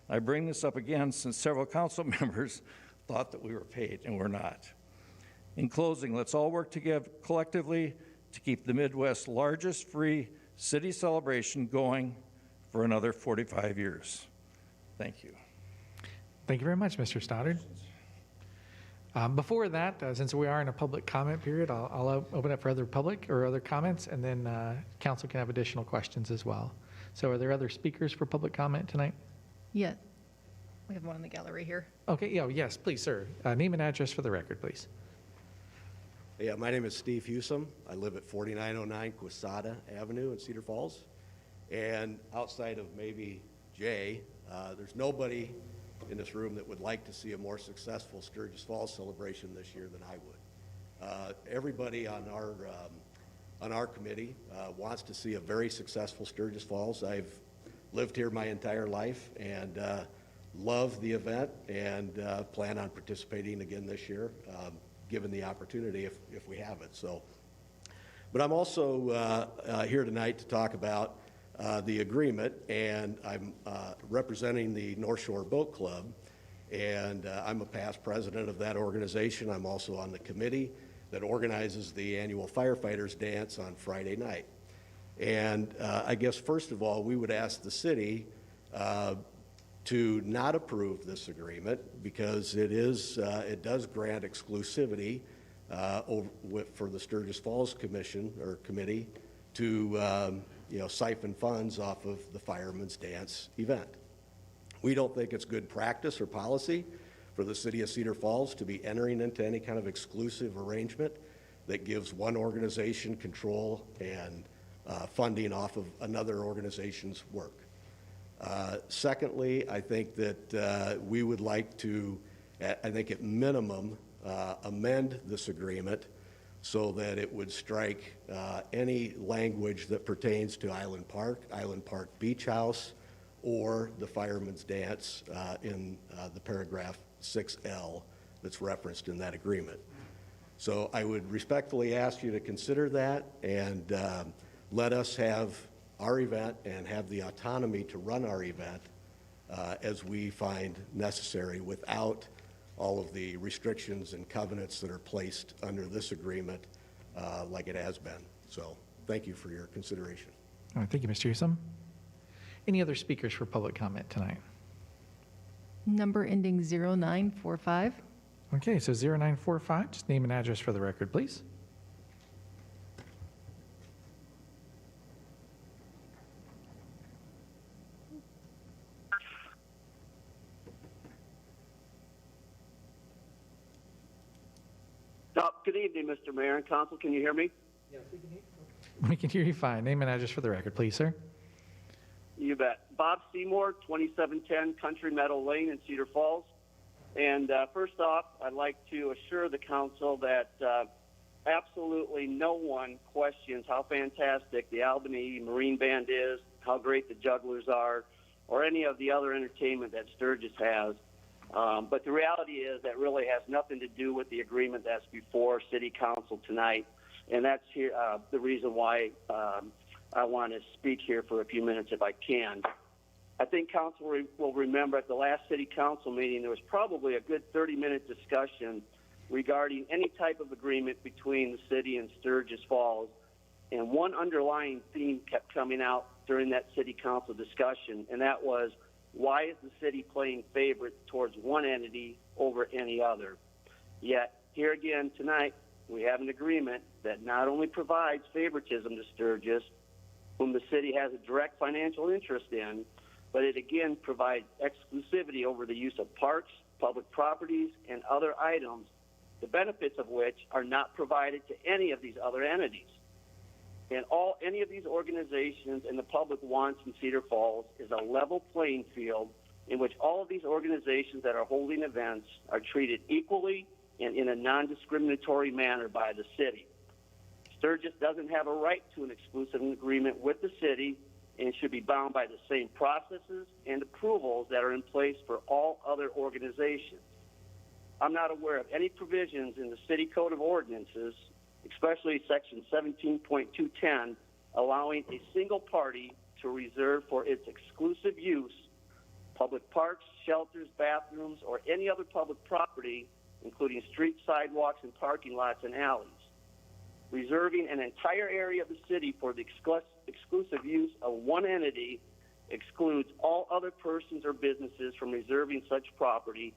I bring this up again since several council members thought that we were paid, and we're not. In closing, let's all work together collectively to keep the Midwest's largest free city celebration going for another 45 years. Thank you. Thank you very much, Mr. Stoddard. Before that, since we are in a public comment period, I'll open up for other public or other comments, and then council can have additional questions as well. So are there other speakers for public comment tonight? Yeah. We have one in the gallery here. Okay, yes, please, sir. Name and address for the record, please. Yeah, my name is Steve Hewsome. I live at 4909 Quisada Avenue in Cedar Falls. And outside of maybe Jay, there's nobody in this room that would like to see a more successful Sturgis Falls celebration this year than I would. Everybody on our committee wants to see a very successful Sturgis Falls. I've lived here my entire life and love the event and plan on participating again this year, given the opportunity if we have it. So, but I'm also here tonight to talk about the agreement, and I'm representing the North Shore Boat Club, and I'm a past president of that organization. I'm also on the committee that organizes the annual firefighters dance on Friday night. And I guess first of all, we would ask the city to not approve this agreement because it does grant exclusivity for the Sturgis Falls Commission or committee to siphon funds off of the Fireman's Dance event. We don't think it's good practice or policy for the city of Cedar Falls to be entering into any kind of exclusive arrangement that gives one organization control and funding off of another organization's work. Secondly, I think that we would like to, I think at minimum, amend this agreement so that it would strike any language that pertains to Island Park Beach House, or the fireman's dance in the paragraph 6L that's referenced in that agreement. So I would respectfully ask you to consider that and let us have our event and have the autonomy to run our event as we find necessary without all of the restrictions and covenants that are placed under this agreement like it has been. So thank you for your consideration. All right, thank you, Mr. Newsom. Any other speakers for public comment tonight? Number ending 0945. Okay, so 0945, just name and address for the record, please. Good evening, Mr. Mayor and Council. Can you hear me? Yes, we can hear you fine. Name and address for the record, please, sir. You bet. Bob Seymour, 2710 Country Meadow Lane in Cedar Falls. And first off, I'd like to assure the council that absolutely no one questions how fantastic the Albany Marine Band is, how great the Jugglers are, or any of the other entertainment that Sturgis has. But the reality is that really has nothing to do with the agreement that's before City Council tonight. And that's here, the reason why I want to speak here for a few minutes if I can. I think Council will remember at the last City Council meeting, there was probably a good 30-minute discussion regarding any type of agreement between the city and Sturgis Falls. And one underlying theme kept coming out during that City Council discussion, and that was, why is the city playing favorite towards one entity over any other? Yet, here again tonight, we have an agreement that not only provides favoritism to Sturgis, whom the city has a direct financial interest in, but it again provides exclusivity over the use of parks, public properties, and other items, the benefits of which are not provided to any of these other entities. And any of these organizations and the public wants in Cedar Falls is a level playing field in which all of these organizations that are holding events are treated equally and in a non-discriminatory manner by the city. Sturgis doesn't have a right to an exclusive agreement with the city and should be bound by the same processes and approvals that are in place for all other organizations. I'm not aware of any provisions in the City Code of Ordinances, especially Section 17.210, allowing a single party to reserve for its exclusive use public parks, shelters, bathrooms, or any other public property, including streets, sidewalks, and parking lots and alleys. Reserving an entire area of the city for the exclusive use of one entity excludes all other persons or businesses from reserving such property,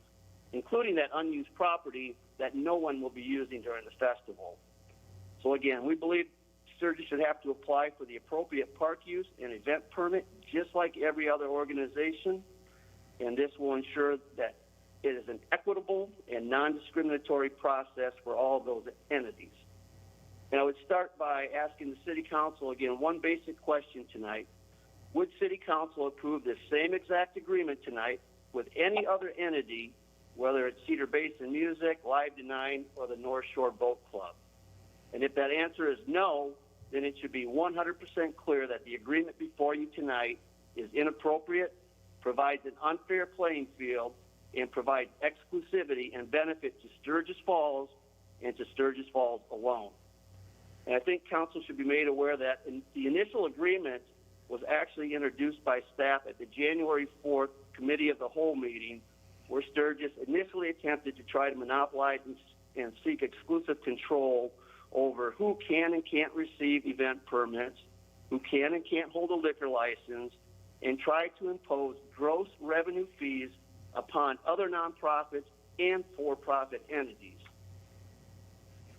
including that unused property that no one will be using during the festival. So again, we believe Sturgis should have to apply for the appropriate park use and event permit just like every other organization, and this will ensure that it is an equitable and non-discriminatory process for all of those entities. And I would start by asking the City Council, again, one basic question tonight. Would City Council approve this same exact agreement tonight with any other entity, whether it's Cedar Basin Music, Live to Nine, or the North Shore Boat Club? And if that answer is no, then it should be 100% clear that the agreement before you tonight is inappropriate, provides an unfair playing field, and provides exclusivity and benefit to Sturgis Falls and to Sturgis Falls alone. And I think council should be made aware that the initial agreement was actually introduced by staff at the January 4th Committee of the Whole meeting, where Sturgis initially attempted to try to monopolize and seek exclusive control over who can and can't receive event permits, who can and can't hold a liquor license, and try to impose gross revenue fees upon other nonprofits and for-profit entities.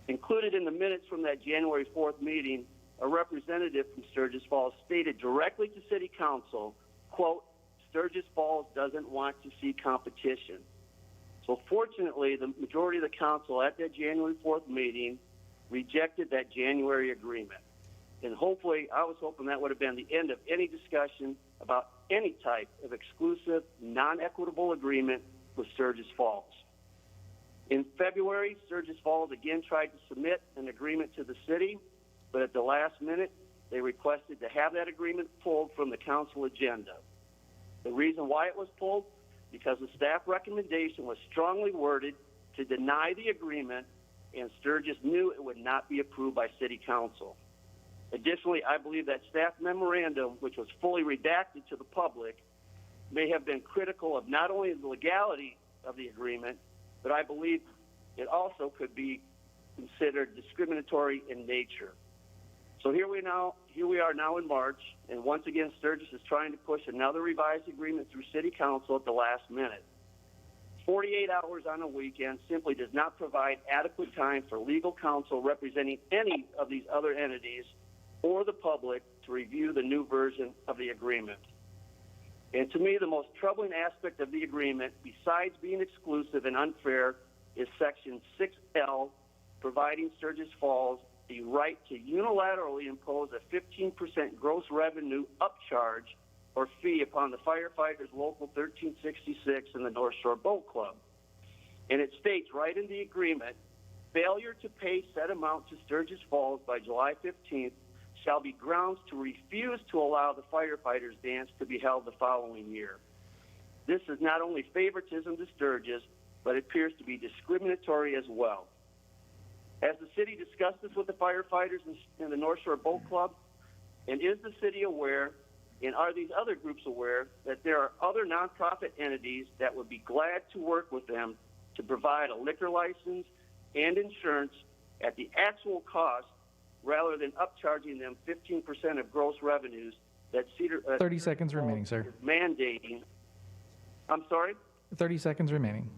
Included in the minutes from that January 4th meeting, a representative from Sturgis Falls stated directly to City Council, quote, Sturgis Falls doesn't want to see competition. So fortunately, the majority of the council at that January 4th meeting rejected that January agreement. And hopefully, I was hoping that would have been the end of any discussion about any type of exclusive, non-equitable agreement with Sturgis Falls. In February, Sturgis Falls again tried to submit an agreement to the city, but at the last minute, they requested to have that agreement pulled from the council agenda. The reason why it was pulled, because the staff recommendation was strongly worded to deny the agreement, and Sturgis knew it would not be approved by City Council. Additionally, I believe that staff memorandum, which was fully redacted to the public, may have been critical of not only the legality of the agreement, but I believe it also could be considered discriminatory in nature. So here we are now in March, and once again Sturgis is trying to push another revised agreement through City Council at the last minute. 48 hours on a weekend simply does not provide adequate time for legal counsel representing any of these other entities or the public to review the new version of the agreement. And to me, the most troubling aspect of the agreement, besides being exclusive and unfair, is Section 6L, providing Sturgis Falls the right to unilaterally impose a 15% gross revenue upcharge or fee upon the firefighters Local 1366 and the North Shore Boat Club. And it states right in the agreement, failure to pay said amount to Sturgis Falls by July 15th shall be grounds to refuse to allow the firefighters dance to be held the following year. This is not only favoritism to Sturgis, but it appears to be discriminatory as well. Has the city discussed this with the firefighters in the North Shore Boat Club? And is the city aware, and are these other groups aware, that there are other nonprofit entities that would be glad to work with them to provide a liquor license and insurance at the actual cost rather than upcharging them 15% of gross revenues that Cedar 30 seconds remaining, sir. is mandating? I'm sorry? 30 seconds remaining.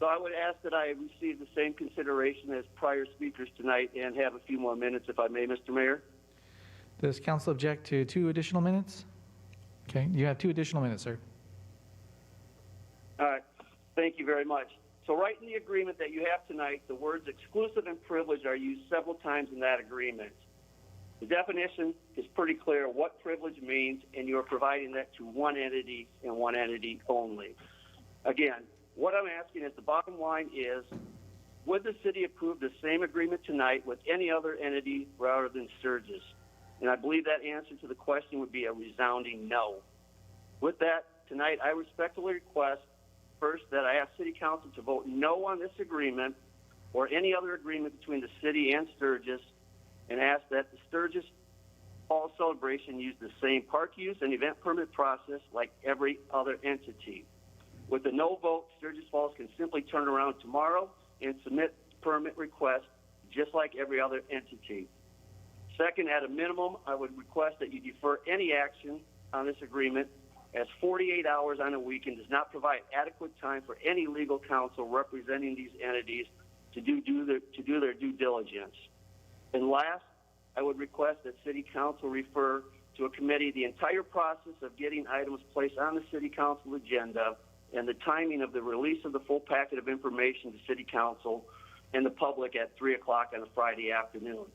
So I would ask that I receive the same consideration as prior speakers tonight and have a few more minutes, if I may, Mr. Mayor. Does council object to 2 additional minutes? Okay, you have 2 additional minutes, sir. All right. Thank you very much. So right in the agreement that you have tonight, the words exclusive and privilege are used several times in that agreement. The definition is pretty clear what privilege means, and you are providing that to one entity and one entity only. Again, what I'm asking is the bottom line is, would the city approve the same agreement tonight with any other entity rather than Sturgis? And I believe that answer to the question would be a resounding no. With that, tonight I respectfully request first that I ask City Council to vote no on this agreement or any other agreement between the city and Sturgis, and ask that the Sturgis Fall celebration use the same park use and event permit process like every other entity. With the no vote, Sturgis Falls can simply turn around tomorrow and submit permit requests just like every other entity. Second, at a minimum, I would request that you defer any action on this agreement, as 48 hours on a weekend does not provide adequate time for any legal counsel representing these entities to do their due diligence. And last, I would request that City Council refer to a committee the entire process of getting items placed on the City Council agenda and the timing of the release of the full packet of information to City Council and the public at 3 o'clock on a Friday afternoon.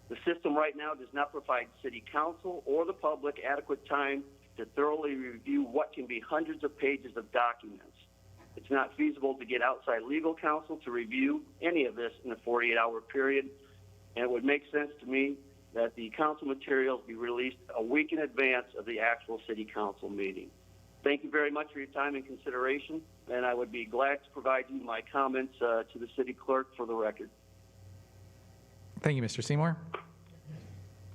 The system right now does not provide City Council or the public adequate time to thoroughly review what can be hundreds of pages of documents. It's not feasible to get outside legal counsel to review any of this in a 48-hour period, and it would make sense to me that the council materials be released a week in advance of the actual City Council meeting. Thank you very much for your time and consideration, and I would be glad to provide you my comments to the City Clerk for the record. Thank you, Mr. Seymour.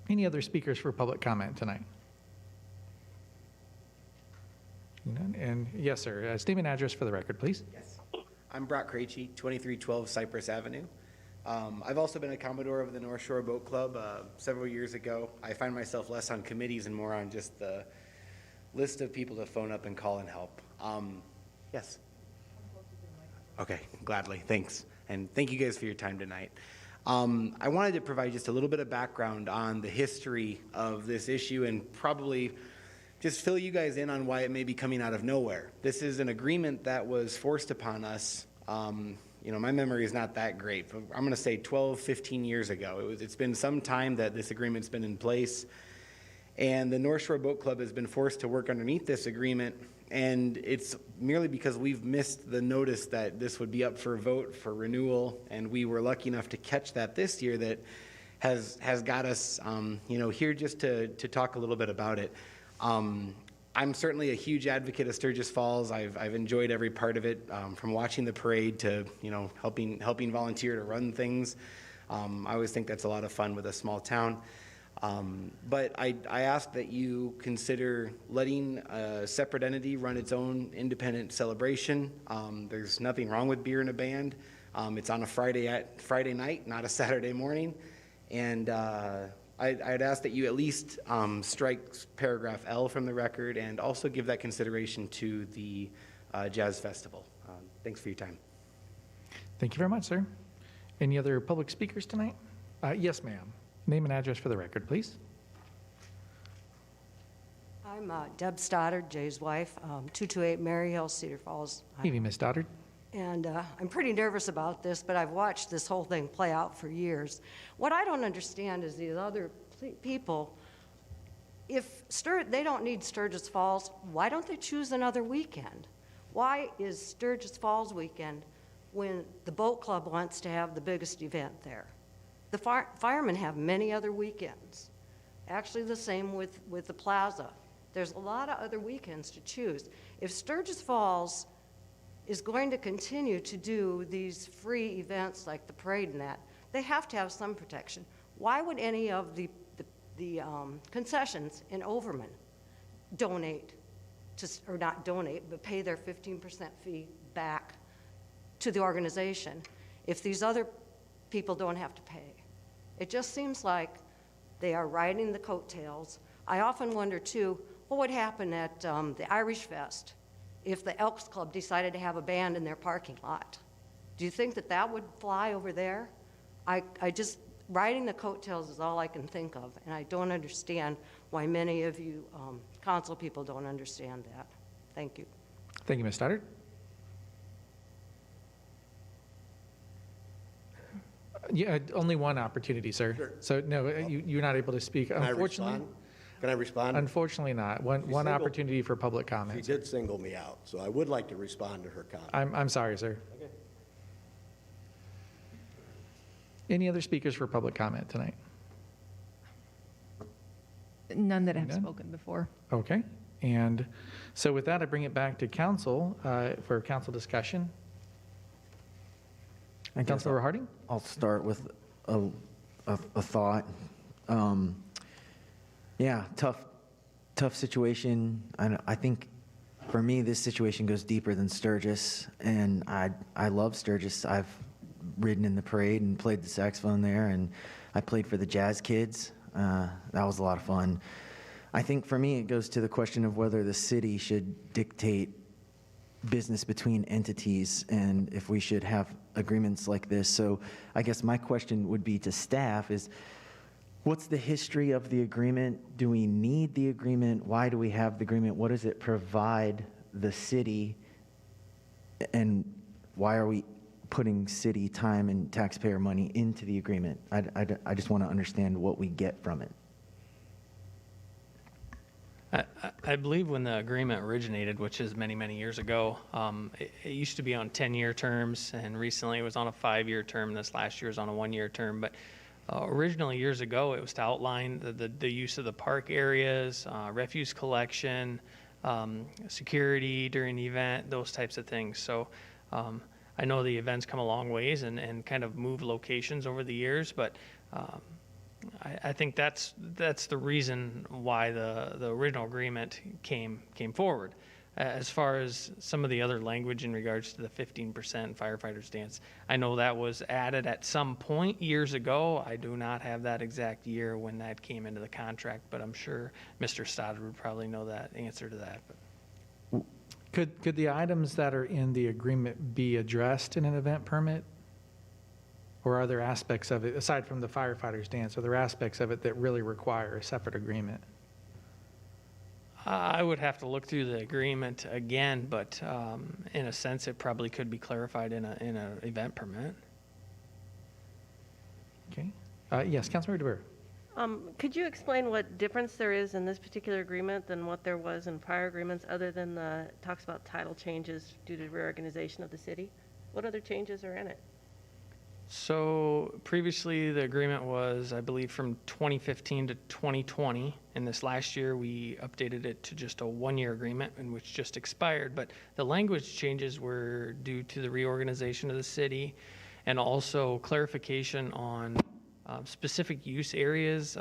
Any other speakers for public comment tonight? None. And yes, sir. Statement address for the record, please. Yes. I'm Brock Krejci, 2312 Cypress Avenue. I've also been a Commodore of the North Shore Boat Club several years ago. I find myself less on committees and more on just the list of people to phone up and call and help. Yes. Okay, gladly. Thanks. And thank you guys for your time tonight. I wanted to provide just a little bit of background on the history of this issue and probably just fill you guys in on why it may be coming out of nowhere. This is an agreement that was forced upon us. You know, my memory is not that great. I'm going to say 12, 15 years ago. It's been some time that this agreement's been in place. And the North Shore Boat Club has been forced to work underneath this agreement. And it's merely because we've missed the notice that this would be up for a vote for renewal. And we were lucky enough to catch that this year that has got us, you know, here just to talk a little bit about it. I'm certainly a huge advocate of Sturgis Falls. I've enjoyed every part of it, from watching the parade to, helping volunteer to run things. I always think that's a lot of fun with a small town. But I ask that you consider letting a separate entity run its own independent celebration. There's nothing wrong with beer and a band. It's on a Friday night, not a Saturday morning. And I'd ask that you at least strike paragraph L from the record and also give that consideration to the Jazz Festival. Thanks for your time. Thank you very much, sir. Any other public speakers tonight? Yes, ma'am. Name and address for the record, please. I'm Deb Stoddard, Jay's wife, 228 Mary Hill, Cedar Falls. Evening, Ms. Stoddard. And I'm pretty nervous about this, but I've watched this whole thing play out for years. What I don't understand is these other people, if they don't need Sturgis Falls, why don't they choose another weekend? Why is Sturgis Falls weekend when the boat club wants to have the biggest event there? The firemen have many other weekends. Actually, the same with the plaza. There's a lot of other weekends to choose. If Sturgis Falls is going to continue to do these free events like the parade and that, they have to have some protection. Why would any of the concessions in Overman donate to, or not donate, but pay their 15% fee back to the organization if these other people don't have to pay? It just seems like they are riding the coattails. I often wonder too, what would happen at the Irish Fest if the Elks Club decided to have a band in their parking lot? Do you think that that would fly over there? I just, riding the coattails is all I can think of, and I don't understand why many of you council people don't understand that. Thank you. Thank you, Ms. Stoddard. Yeah, only one opportunity, sir. Sure. So no, you're not able to speak. Can I respond? Can I respond? Unfortunately not. One opportunity for public She comment. did single me out, so I would like to respond to her comment. I'm sorry, sir. Okay. Any other speakers for public comment tonight? None that have None? spoken before. Okay. And so with that, I bring it back to council for council discussion. I guess Councilor Harding? I'll start with a thought. Yeah, tough situation. I think for me, this situation goes deeper than Sturgis, and I love Sturgis. I've ridden in the parade and played the saxophone there, and I played for the jazz kids. That was a lot of fun. I think for me, it goes to the question of whether the city should dictate business between entities and if we should have agreements like this. So I guess my question would be to staff is, what's the history of the agreement? Do we need the agreement? Why do we have the agreement? What does it provide the city? And why are we putting city time and taxpayer money into the agreement? I just want to understand what we get from it. I believe when the agreement originated, which is many, many years ago, it used to be on 10-year terms, and recently it was on a 5-year term. This last year was on a 1-year term. But originally, years ago, it was to outline the use of the park areas, refuse collection, security during the event, those types of things. So I know the event's come a long ways and kind of moved locations over the years, but I think that's the reason why the original agreement came forward. As far as some of the other language in regards to the 15% firefighters dance, I know that was added at some point years ago. I do not have that exact year when that came into the contract, but I'm sure Mr. Stoddard would probably know that answer to that. But. Could the items that are in the agreement be addressed in an event permit? Or are there aspects of it, aside from the firefighters dance, are there aspects of it that really require a separate agreement? I would have to look through the agreement again, but in a sense, it probably could be clarified in an event permit. Okay. Yes, Councilmember DeBeer. Could you explain what difference there is in this particular agreement than what there was in prior agreements, other than the talks about title changes due to reorganization of the city? What other changes are in it? So previously, the agreement was, I believe, from 2015 to 2020. And this last year, we updated it to just a one-year agreement, and which just expired. But the language changes were due to the reorganization of the city and also clarification on specific use areas,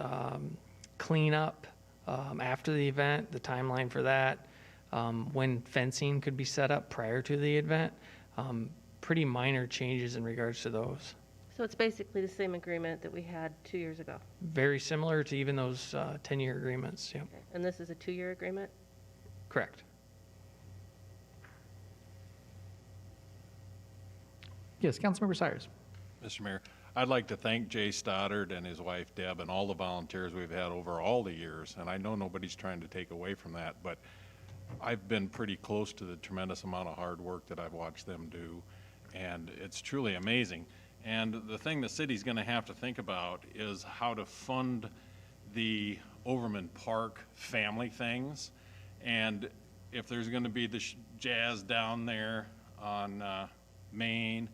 cleanup after the event, the timeline for that, when fencing could be set up prior to the event. Pretty minor changes in regards to those. So it's basically the same agreement that we had 2 years ago. Very similar to even those 10-year agreements. Yep. Okay. And this is a 2-year agreement? Correct. Yes, Councilmember Cyrus. Mr. Mayor, I'd like to thank Jay Stoddard and his wife Deb and all the volunteers we've had over all the years. And I know nobody's trying to take away from that, but I've been pretty close to the tremendous amount of hard work that I've watched them do. And it's truly amazing. And the thing the city's going to have to think about is how to fund the Overman Park family things. And if there's going to be the jazz down there on Main,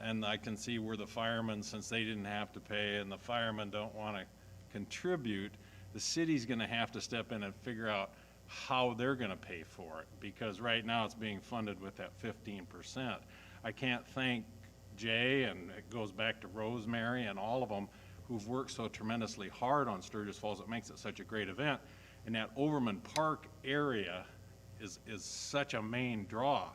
and I can see where the firemen, since they didn't have to pay and the firemen don't want to contribute, the city's going to have to step in and figure out how they're going to pay for it, because right now it's being funded with that 15%. I can't thank Jay, and it goes back to Rosemary and all of them who've worked so tremendously hard on Sturgis Falls. It makes it such a great event. And that Overman Park area is such a main draw.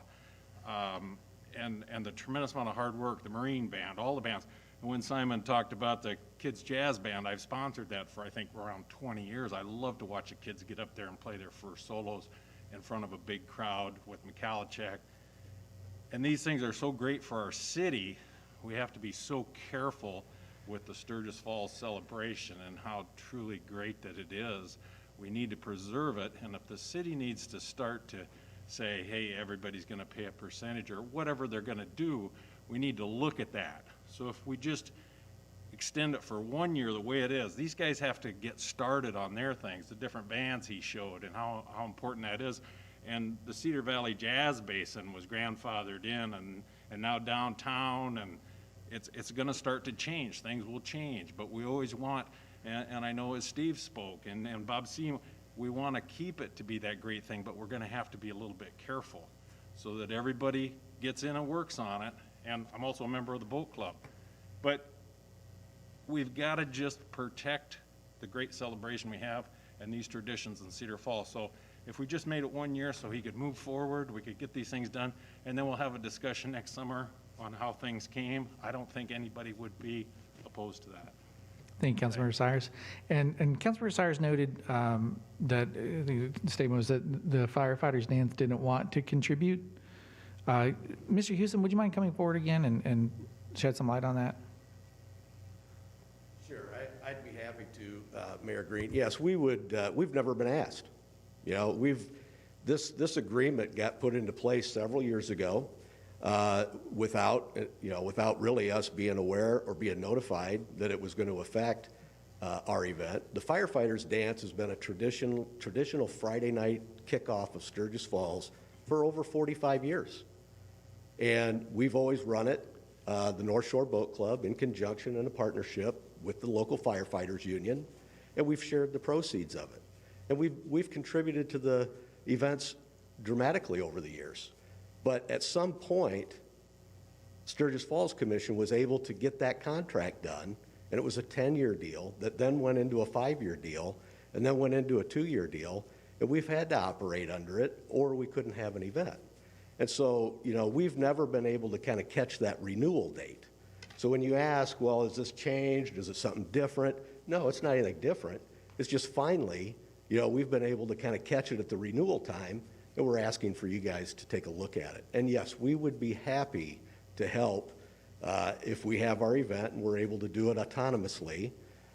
And the tremendous amount of hard work, the Marine Band, all the bands. And when Simon talked about the kids' jazz band, I've sponsored that for, I think, around 20 years. I love to watch the kids get up there and play their first solos in front of a big crowd with Michalacek. And these things are so great for our city. We have to be so careful with the Sturgis Falls celebration and how truly great that it is. We need to preserve it. And if the city needs to start to say, hey, everybody's going to pay a percentage or whatever they're going to do, we need to look at that. So if we just extend it for 1 year the way it is, these guys have to get started on their things, the different bands he showed and how important that is. And the Cedar Valley Jazz Basin was grandfathered in, and now downtown, and it's going to start to change. Things will change, but we always want, and I know as Steve spoke, and Bob Seymour, we want to keep it to be that great thing, but we're going to have to be a little bit careful so that everybody gets in and works on it. And I'm also a member of the boat club. But we've got to just protect the great celebration we have and these traditions in Cedar Falls. So if we just made it 1 year so he could move forward, we could get these things done, and then we'll have a discussion next summer on how things came, I don't think anybody would be opposed to that. Thank you, Councilmember Cyrus. And Councilmember Cyrus noted that the statement was that the firefighters' dance didn't want to contribute. Mr. Houston, would you mind coming forward again and shed some light on that? Sure, I'd be happy to, Mayor Green. Yes, we would. We've never been asked. You know, this agreement got put into place several years ago without really us being aware or being notified that it was going to affect our event. The firefighters' dance has been a traditional Friday night kickoff of Sturgis Falls for over 45 years. And we've always run it, the North Shore Boat Club, in conjunction and a partnership with the local firefighters union, and we've shared the proceeds of it. And we've contributed to the events dramatically over the years. But at some point, Sturgis Falls Commission was able to get that contract done, and it was a 10-year deal that then went into a 5-year deal, and then went into a 2-year deal, and we've had to operate under it, or we couldn't have an event. And so, you know, we've never been able to kind of catch that renewal date. So when you ask, well, is this changed? Is it something different? No, it's not anything different. It's just finally, you know, we've been able to kind of catch it at the renewal time, and we're asking for you guys to take a look at it. And yes, we would be happy to help if we have our event and we're able to do it autonomously.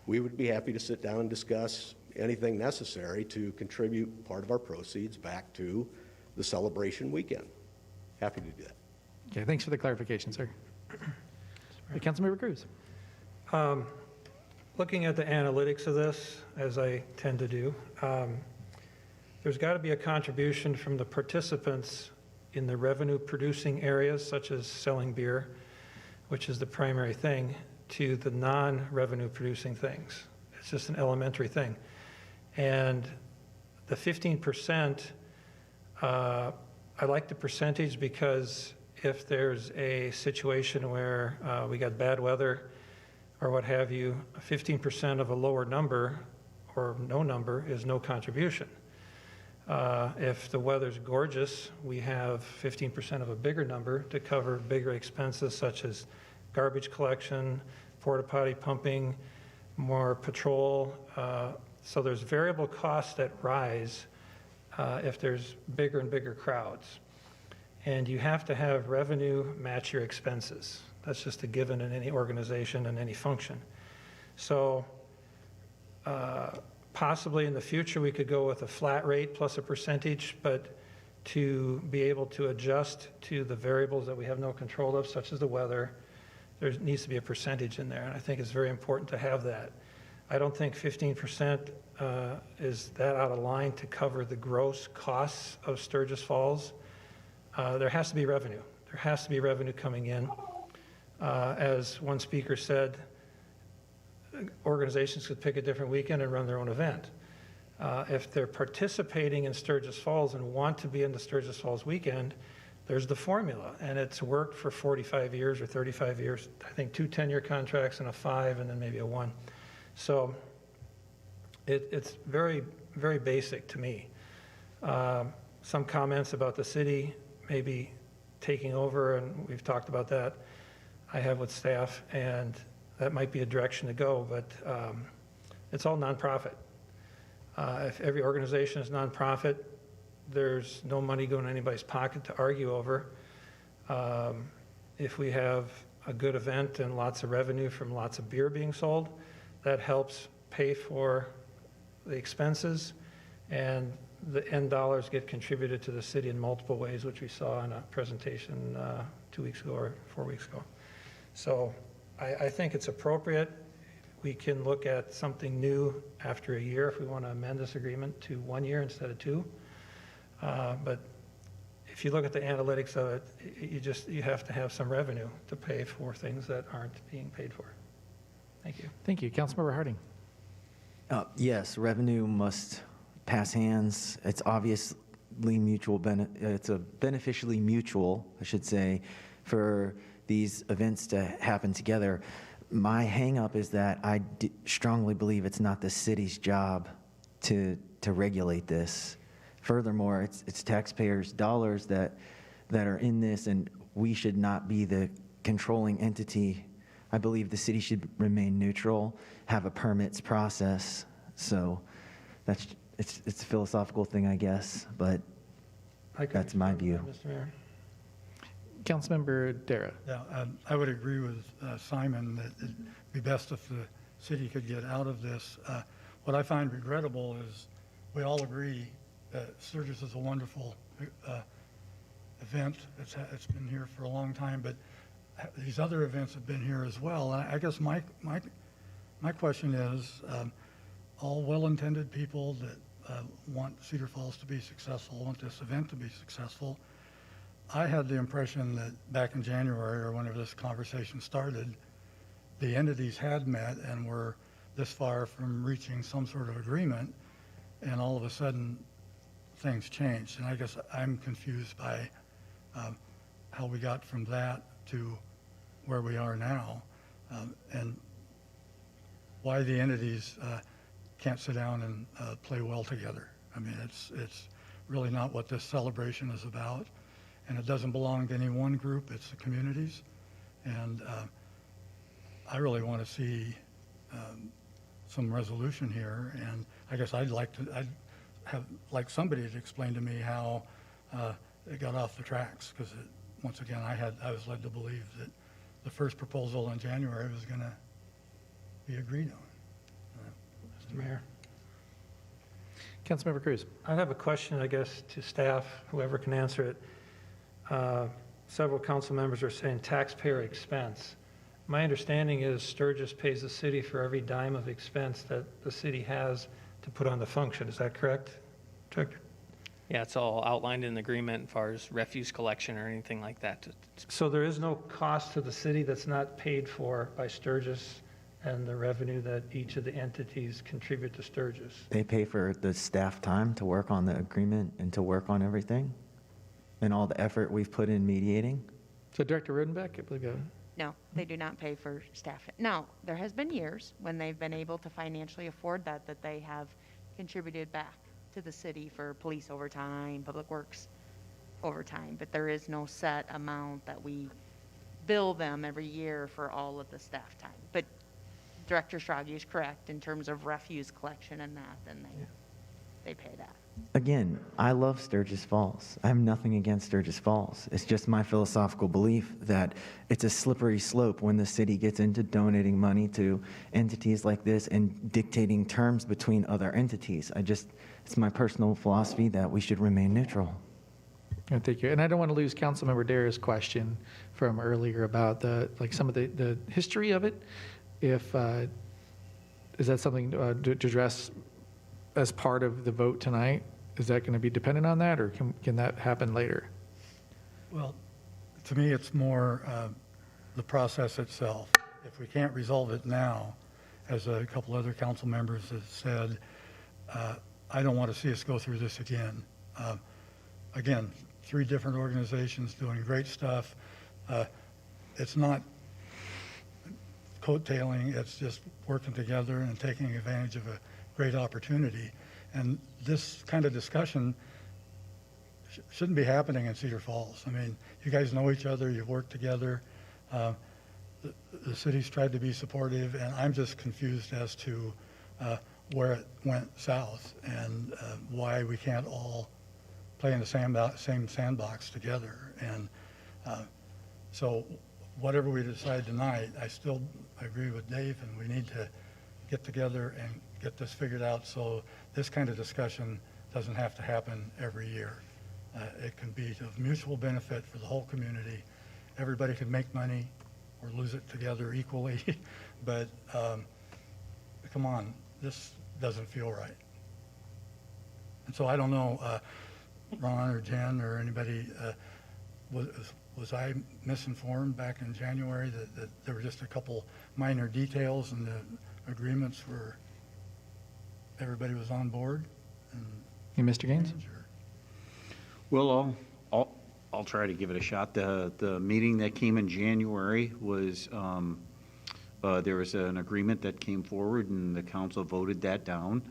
We would be happy to sit down and discuss anything necessary to contribute part of our proceeds back to the celebration weekend. Happy to do that. Okay, thanks for the clarification, sir. Councilmember Cruz. Looking at the analytics of this, as I tend to do, there's got to be a contribution from the participants in the revenue-producing areas, such as selling beer. which is the primary thing, to the non-revenue producing things. It's just an elementary thing. And the 15%, I like the percentage because if there's a situation where we got bad weather or what have you, 15% of a lower number or no number is no contribution. If the weather's gorgeous, we have 15% of a bigger number to cover bigger expenses such as garbage collection, porta potty pumping, more patrol. So there's variable costs that rise if there's bigger and bigger crowds. And you have to have revenue match your expenses. That's just a given in any organization and any function. So possibly in the future, we could go with a flat rate plus a percentage, but to be able to adjust to the variables that we have no control of, such as the weather, there needs to be a percentage in there. And I think it's very important to have that. I don't think 15% is that out of line to cover the gross costs of Sturgis Falls. There has to be revenue. There has to be revenue coming in. As one speaker said, organizations could pick a different weekend and run their own event. If they're participating in Sturgis Falls and want to be in the Sturgis Falls weekend, there's the formula, and it's worked for 45 years or 35 years. I think 2 10-year contracts and a 5 and then maybe a 1. So it's very, very basic to me. Some comments about the city maybe taking over, and we've talked about that. I have with staff, and that might be a direction to go, but it's all nonprofit. If every organization is nonprofit, there's no money going in anybody's pocket to argue over. If we have a good event and lots of revenue from lots of beer being sold, that helps pay for the expenses, and the end dollars get contributed to the city in multiple ways, which we saw in a presentation 2 weeks ago or 4 weeks ago. So I think it's appropriate. We can look at something new after a year if we want to amend this agreement to 1 year instead of 2. But if you look at the analytics of it, you have to have some revenue to pay for things that aren't being paid for. Thank you. Thank you. Councilmember Harding. Yes, revenue must pass hands. It's obviously mutual, it's a beneficially mutual, I should say, for these events to happen together. My hang up is that I strongly believe it's not the city's job to regulate this. Furthermore, it's taxpayers' dollars that are in this, and we should not be the controlling entity. I believe the city should remain neutral, have a permits process. So it's a philosophical thing, I guess, but that's my view. Mr. Mayor. Councilmember Dara. Yeah, I would agree with Simon that it'd be best if the city could get out of this. What I find regrettable is we all agree that Sturgis is a wonderful event. It's been here for a long time, but these other events have been here as well. And I guess my question is, all well-intended people that want Cedar Falls to be successful, want this event to be successful. I had the impression that back in January, or whenever this conversation started, the entities had met and were this far from reaching some sort of agreement, and all of a sudden things changed. And I guess I'm confused by how we got from that to where we are now, and why the entities can't sit down and play well together. I mean, it's really not what this celebration is about, and it doesn't belong to any one group. It's the communities, and I really want to see some resolution here. And I guess I'd have like somebody to explain to me how it got off the tracks, because once again I was led to believe that the first proposal in January was going to be agreed on. Mr. Mayor. Councilmember Cruz. I have a question, I guess, to staff, whoever can answer it. Several council members are saying taxpayer expense. My understanding is Sturgis pays the city for every dime of expense that the city has to put on the function. Is that correct, Director? Yeah, it's all outlined in the agreement as far as refuse collection or anything like that. So there is no cost to the city that's not paid for by Sturgis and the revenue that each of the entities contribute to Sturgis? They pay for the staff time to work on the agreement and to work on everything and all the effort we've put in mediating. So Director Rodenbeck, I believe No, they do not pay for staff. Now, there has been years when they've been able to financially afford that they have contributed back to the city for police overtime, public works overtime, but there is no set amount that we bill them every year for all of the staff time. But Director Stragi is correct in terms of refuse collection and that, then they pay that. Again, I love Sturgis Falls. I have nothing against Sturgis Falls. It's just my philosophical belief that it's a slippery slope when the city gets into donating money to entities like this and dictating terms between other entities. It's my personal philosophy that we should remain neutral. Thank you. And I don't want to lose Councilmember Dara's question from earlier about some of the history of it. If is that something to address as part of the vote tonight? Is that going to be dependent on that, or can that happen later? Well, to me, it's more the process itself. If we can't resolve it now, as a couple other council members have said, I don't want to see us go through this again. Again, 3 different organizations doing great stuff. It's not coattailing, it's just working together and taking advantage of a great opportunity. And this kind of discussion shouldn't be happening in Cedar Falls. I mean, you guys know each other, you've worked together. The city's tried to be supportive, and I'm just confused as to where it went south and why we can't all play in the same sandbox together. And so whatever we decide tonight, I still agree with Dave, and we need to get together and get this figured out so this kind of discussion doesn't have to happen every year. It can be of mutual benefit for the whole community. Everybody can make money or lose it together equally, but come on, this doesn't feel right. And so I don't know, Ron or Jen or anybody, was I misinformed back in January that there were just a couple minor details and the agreements were, everybody was on board? And Mr. Gaines? Well, I'll try to give it a shot. The meeting that came in January was, there was an agreement that came forward and the council voted that down.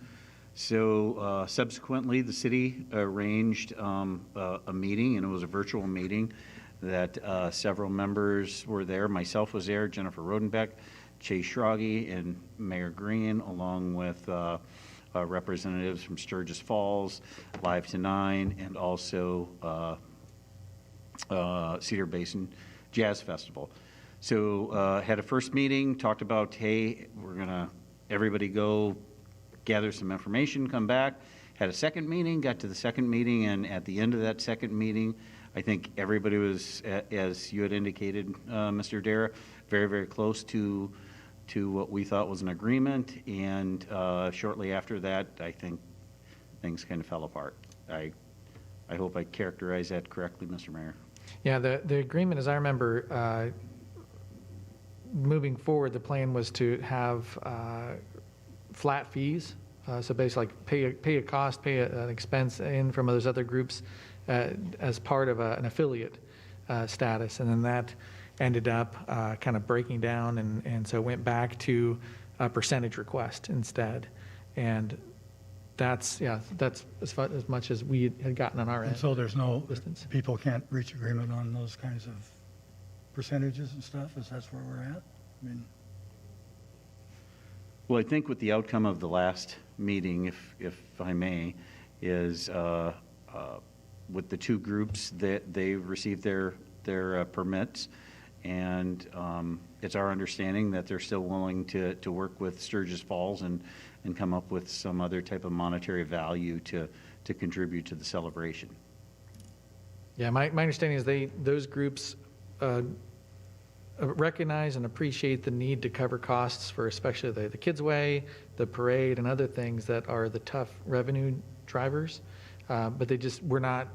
So subsequently, the city arranged a meeting, and it was a virtual meeting that several members were there. Myself was there, Jennifer Rodenbeck, Chase Schrage, and Mayor Green, along with representatives from Sturgis Falls, Live to 9, and also Cedar Basin Jazz Festival. So had a first meeting, talked about, hey, we're gonna, everybody go gather some information, come back. Had a second meeting, got to the second meeting, and at the end of that second meeting, I think everybody was, as you had indicated, Mr. Dara, very, very close to what we thought was an agreement, and shortly after that, I think things kind of fell apart. I hope I characterized that correctly, Mr. Mayor. Yeah, the agreement, as I remember, moving forward, the plan was to have flat fees. So basically, like pay a cost, pay an expense in from those other groups as part of an affiliate status, and then that ended up kind of breaking down, and so went back to a percentage request instead, and that's as much as we had gotten on our end. And so there's no, people can't reach agreement on those kinds of percentages and stuff, is that's where we're at? I mean, well, I think with the outcome of the last meeting, if I may, is with the 2 groups that they received their permits, and it's our understanding that they're still willing to work with Sturgis Falls and come up with some other type of monetary value to contribute to the celebration. Yeah, my understanding is those groups recognize and appreciate the need to cover costs for especially the Kids Way, the parade, and other things that are the tough revenue drivers. but they just were not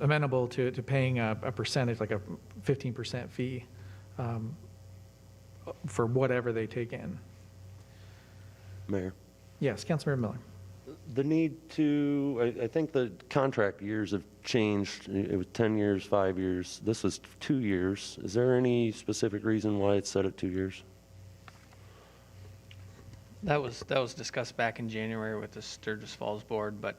amenable to paying a percentage, like a 15% fee for whatever they take in. Mayor, Yes, Councilmember Miller. the need to, I think the contract years have changed. It was 10 years, 5 years. This was 2 years. Is there any specific reason why it's set at 2 years? That was discussed back in January with the Sturgis Falls Board, but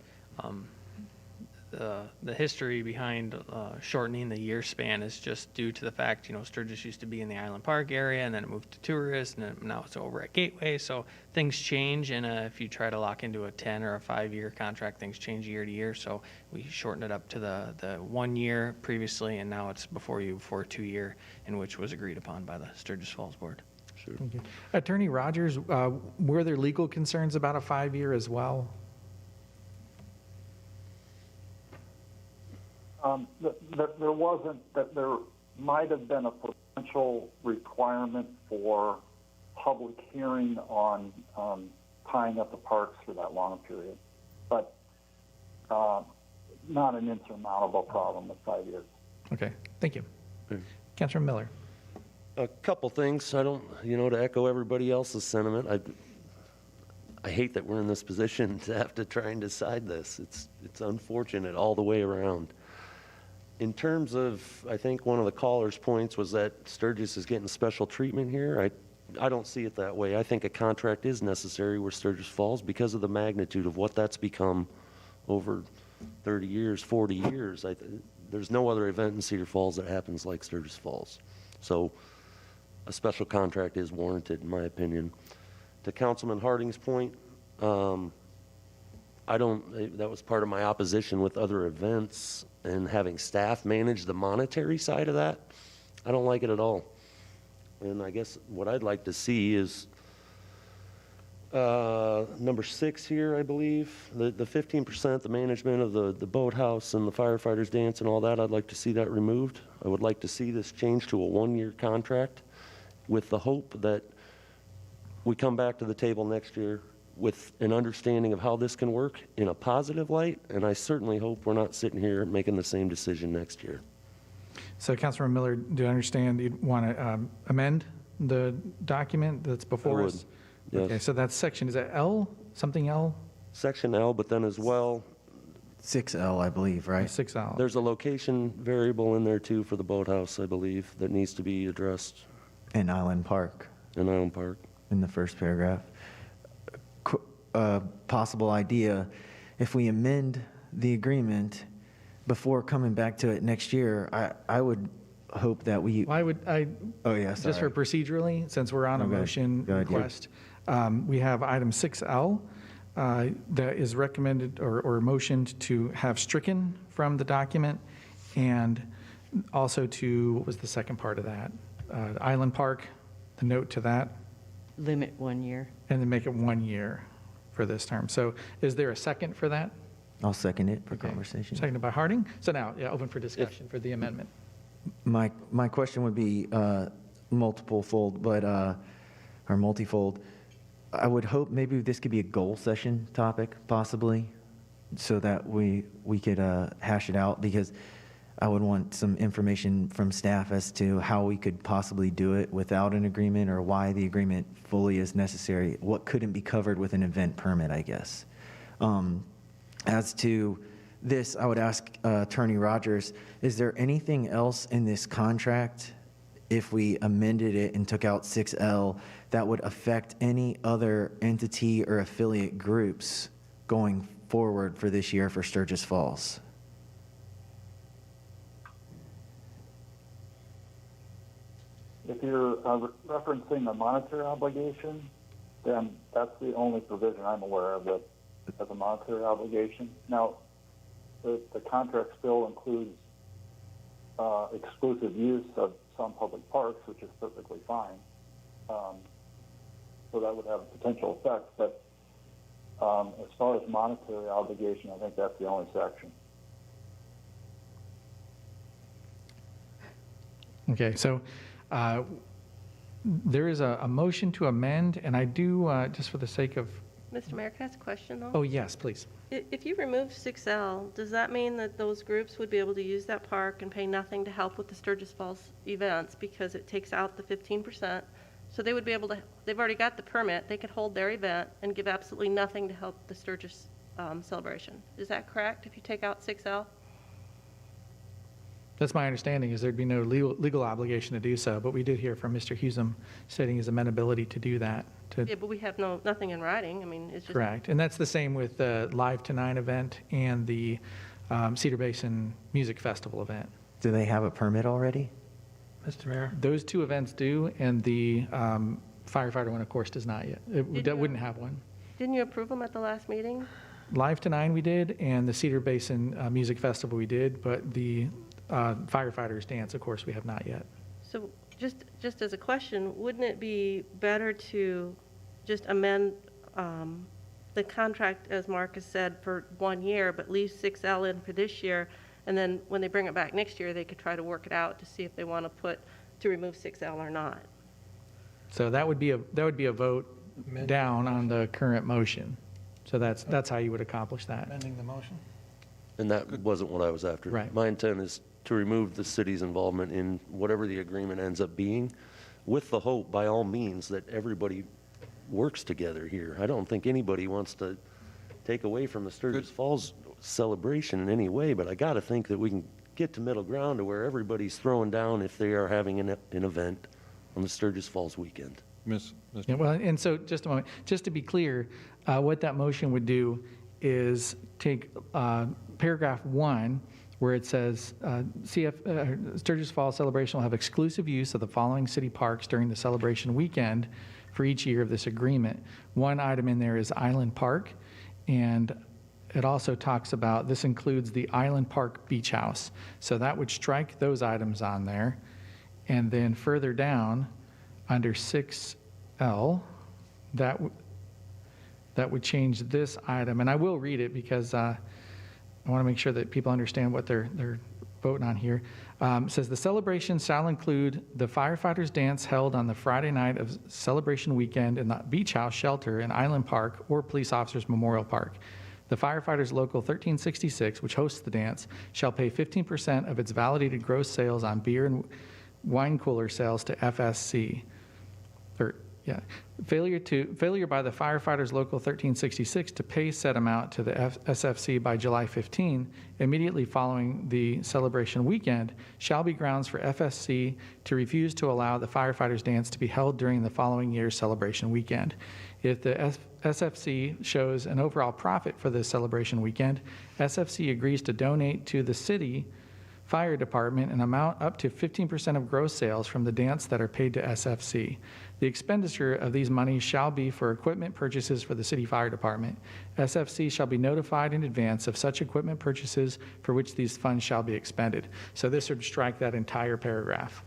the history behind shortening the year span is just due to the fact, Sturgis used to be in the Island Park area, and then it moved to tourists, and then now it's over at Gateway. So things change, and if you try to lock into a 10 or a 5-year contract, things change year to year. So we shortened it up to the 1 year previously, and now it's before you for a 2-year, in which was agreed upon by the Sturgis Falls Board. Sure. Thank you. Attorney Rogers, were there legal concerns about a 5-year as well? There wasn't, that there might have been a potential requirement for public hearing on tying up the parks for that long period, but not an insurmountable problem with 5 years. Okay, thank you. Councilor Miller. A couple things. I don't, to echo everybody else's sentiment, I hate that we're in this position to have to try and decide this. It's unfortunate all the way around. In terms of, I think one of the callers' points was that Sturgis is getting special treatment here. I don't see it that way. I think a contract is necessary where Sturgis falls because of the magnitude of what that's become over 30 years, 40 years. There's no other event in Cedar Falls that happens like Sturgis Falls. So a special contract is warranted, in my opinion. To Councilman Harding's point, that was part of my opposition with other events and having staff manage the monetary side of that. I don't like it at all. And I guess what I'd like to see is number 6 here, I believe, the 15%, the management of the boathouse and the firefighters dance and all that. I'd like to see that removed. I would like to see this change to a 1-year contract with the hope that we come back to the table next year with an understanding of how this can work in a positive light, and I certainly hope we're not sitting here making the same decision next year. So, Councilor Miller, do you understand you'd want to amend the document that's before us? Yes. Okay, so that's section, is that L, something L? Section L, but then as well, 6L, I believe, right? 6L. there's a location variable in there too for the boathouse, I believe, that needs to be addressed In Island Park, in Island Park. in the first paragraph. Possible idea, if we amend the agreement before coming back to it next year, I would hope that we. Why would I? Oh, yeah, sorry. Just for procedurally, since we're on a motion request, we have item 6L that is recommended or motioned to have stricken from the document, and also to, what was the second part of that? Island Park, the note to that. Limit 1 year. And then make it 1 year for this term. So is there a second for that? I'll second it for conversation. Seconded by Harding. So now, open for discussion for the amendment. My question would be multiple-fold, or multifold. I would hope maybe this could be a goal session topic, possibly, so that we could hash it out, because I would want some information from staff as to how we could possibly do it without an agreement, or why the agreement fully is necessary. What couldn't be covered with an event permit, I guess. As to this, I would ask Attorney Rogers, is there anything else in this contract, if we amended it and took out 6L, that would affect any other entity or affiliate groups going forward for this year for Sturgis Falls? If you're referencing a monetary obligation, then that's the only provision I'm aware of that has a monetary obligation. Now, the contract still includes exclusive use of some public parks, which is perfectly fine. So that would have a potential effect. But as far as monetary obligation, I think that's the only section. Okay, so there is a motion to amend, and I do, just for the sake of Mr. Mayor, can I ask a question, though? Oh, yes, please. If you remove 6L, does that mean that those groups would be able to use that park and pay nothing to help with the Sturgis Falls events because it takes out the 15%? So they would be able to, they've already got the permit, they could hold their event and give absolutely nothing to help the Sturgis celebration. Is that correct, if you take out 6L? That's my understanding, is there'd be no legal obligation to do so, but we did hear from Mr. Husum stating his amenability to do that. Yeah, but we have nothing in writing. I mean, it's just. Correct, and that's the same with the Live to 9 event and the Cedar Basin Music Festival event. Do they have a permit already? Mr. Mayor? Those two events do, and the firefighter one, of course, does not yet. It wouldn't have one. Didn't you approve them at the last meeting? Live to 9 we did, and the Cedar Basin Music Festival we did, but the firefighters dance, of course, we have not yet. So just as a question, wouldn't it be better to just amend the contract, as Marcus said, for 1 year, but leave 6L in for this year, and then when they bring it back next year, they could try to work it out to see if they want to remove 6L or not? So that would be a vote down on the current motion. So that's how you would accomplish that. Amending the motion? And that wasn't what I was after. Right. My intent is to remove the city's involvement in whatever the agreement ends up being, with the hope, by all means, that everybody works together here. I don't think anybody wants to take away from the Sturgis Falls celebration in any way, but I got to think that we can get to middle ground to where everybody's throwing down if they are having an event on the Sturgis Falls weekend. Yeah, well, and so just a moment, just to be clear, what that motion would do is take paragraph 1, where it says Sturgis Falls celebration will have exclusive use of the following city parks during the celebration weekend for each year of this agreement. One item in there is Island Park, and it also talks about, this includes the Island Park Beach House. So that would strike those items on there. And then further down, under 6L, that would change this item. And I will read it because I want to make sure that people understand what they're voting on here. It says, the celebration shall include the firefighters dance held on the Friday night of celebration weekend in the Beach House Shelter in Island Park or Police Officers Memorial Park. The firefighters local 1366, which hosts the dance, shall pay 15% of its validated gross sales on beer and wine cooler sales to FSC. Failure by the firefighters local 1366 to pay said amount to the SFC by July 15, immediately following the celebration weekend, shall be grounds for FSC to refuse to allow the firefighters dance to be held during the following year's celebration weekend. If the SFC shows an overall profit for this celebration weekend, SFC agrees to donate to the city fire department an amount up to 15% of gross sales from the dance that are paid to SFC. The expenditure of these monies shall be for equipment purchases for the city fire department. SFC shall be notified in advance of such equipment purchases for which these funds shall be expended. So this would strike that entire paragraph.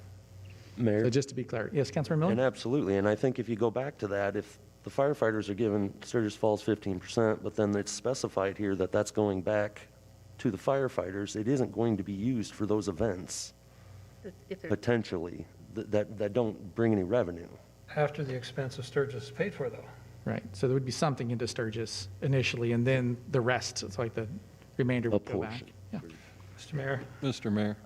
Mayor? So just to be clear. Yes, Councilor Miller? And absolutely, and I think if you go back to that, if the firefighters are given Sturgis Falls 15%, but then it's specified here that that's going back to the firefighters, it isn't going to be used for those events, potentially, that don't bring any revenue. After the expense of Sturgis is paid for, though. Right. So there would be something into Sturgis initially, and then the rest, it's like the remainder would go back. Yeah. Mr. Mayor? Mr. Mayor.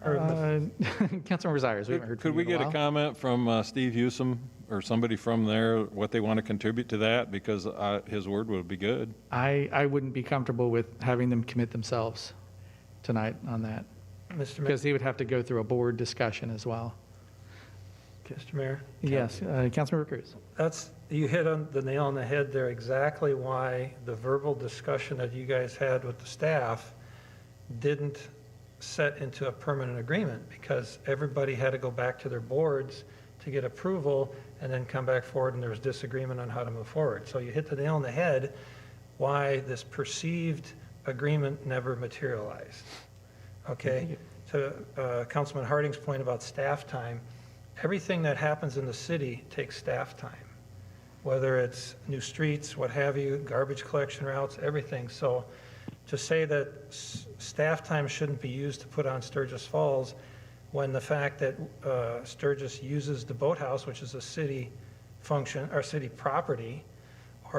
Councilmember Zires, we haven't heard from Could we get a comment from Steve Husum or somebody from there, what they want to contribute to that? Because his word would be good. I wouldn't be comfortable with having them commit themselves tonight on that. Mr. Mayor? Because he would have to go through a board discussion as well. Mr. Mayor? Yes, Councilmember Cruz. You hit on the nail on the head there, exactly why the verbal discussion that you guys had with the staff didn't set into a permanent agreement, because everybody had to go back to their boards to get approval and then come back forward, and there was disagreement on how to move forward. So you hit the nail on the head why this perceived agreement never materialized. Okay? To Councilman Harding's point about staff time, everything that happens in the city takes staff time, whether it's new streets, what have you, garbage collection routes, everything. So to say that staff time shouldn't be used to put on Sturgis Falls, when the fact that Sturgis uses the boathouse, which is a city function, or city property,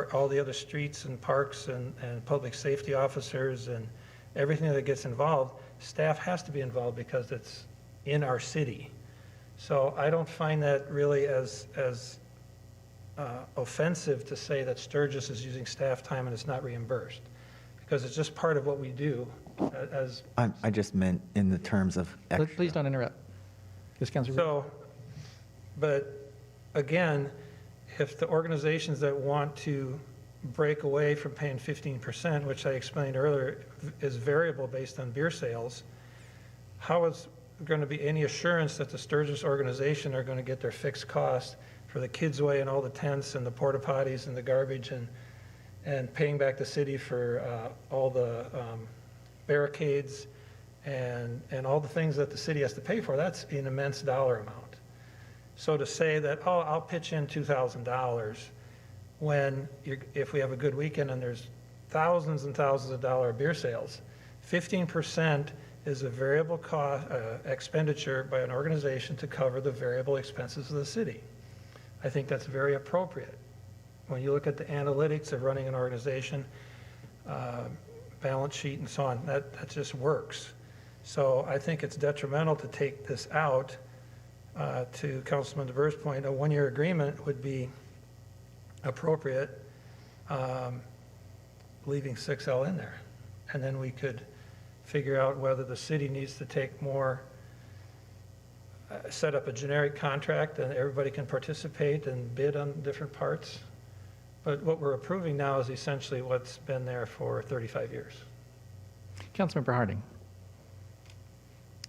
all the other streets and parks and public safety officers and everything that gets involved, staff has to be involved because it's in our city. So I don't find that really as offensive to say that Sturgis is using staff time and it's not reimbursed, because it's just part of what we do as. I just meant in the terms of extra. Please don't interrupt. Yes, Councilor. So, but again, if the organizations that want to break away from paying 15%, which I explained earlier, is variable based on beer sales, how is going to be any assurance that the Sturgis organization are going to get their fixed cost for the kids' way and all the tents and the porta potties and the garbage and paying back the city for all the barricades and all the things that the city has to pay for? That's an immense dollar amount. So to say that, oh, I'll pitch in $2,000 when if we have a good weekend and there's thousands and thousands of dollar beer sales, 15% is a variable cost expenditure by an organization to cover the variable expenses of the city. I think that's very appropriate. When you look at the analytics of running an organization, balance sheet and so on, that just works. So I think it's detrimental to take this out. To Councilman DeVere's point, a one-year agreement would be appropriate, leaving 6L in there. And then we could figure out whether the city needs to take more, set up a generic contract and everybody can participate and bid on different parts. But what we're approving now is essentially what's been there for 35 years. Councilmember Harding.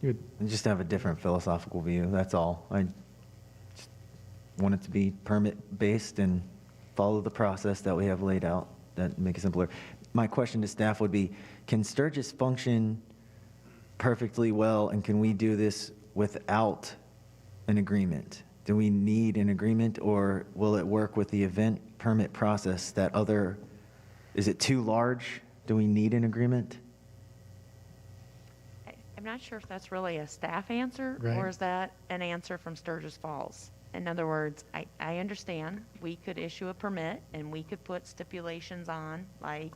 I just have a different philosophical view, that's all. I just want it to be permit-based and follow the process that we have laid out, that make it simpler. My question to staff would be, can Sturgis function perfectly well, and can we do this without an agreement? Do we need an agreement, or will it work with the event permit process that is it too large? Do we need an agreement? I'm not sure if that's really a staff answer, Right. or is that an answer from Sturgis Falls? In other words, I understand we could issue a permit and we could put stipulations on, like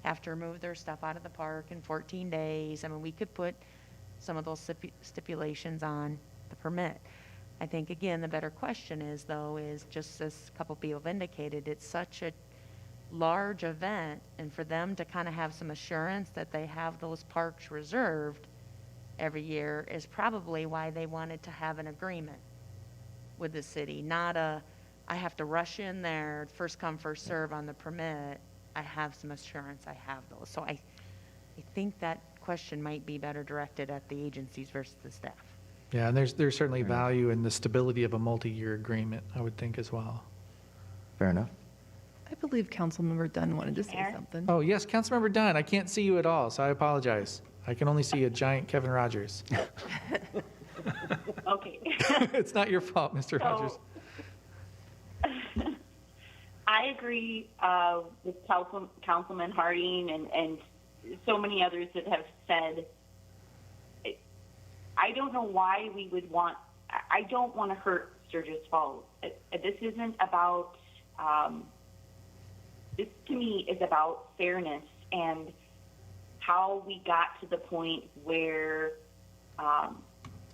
have to remove their stuff out of the park in 14 days. I mean, we could put some of those stipulations on the permit. I think, again, the better question is, though, is just as a couple people have indicated, it's such a large event, and for them to kind of have some assurance that they have those parks reserved every year is probably why they wanted to have an agreement with the city, not I have to rush in there, first come, first serve on the permit. I have some assurance I have those. So I think that question might be better directed at the agencies versus the staff. Yeah, and there's certainly value in the stability of a multi-year agreement, I would think as well. Fair enough. I believe Councilmember Dunn wanted to say something. Oh, yes, Councilmember Dunn, I can't see you at all, so I apologize. I can only see a giant Kevin Rogers. Okay. It's not your fault, Mr. Rogers. I agree with Councilman Harding and so many others that have said, I don't know why we would want, I don't want to hurt Sturgis Falls. This isn't about, this to me is about fairness and how we got to the point where,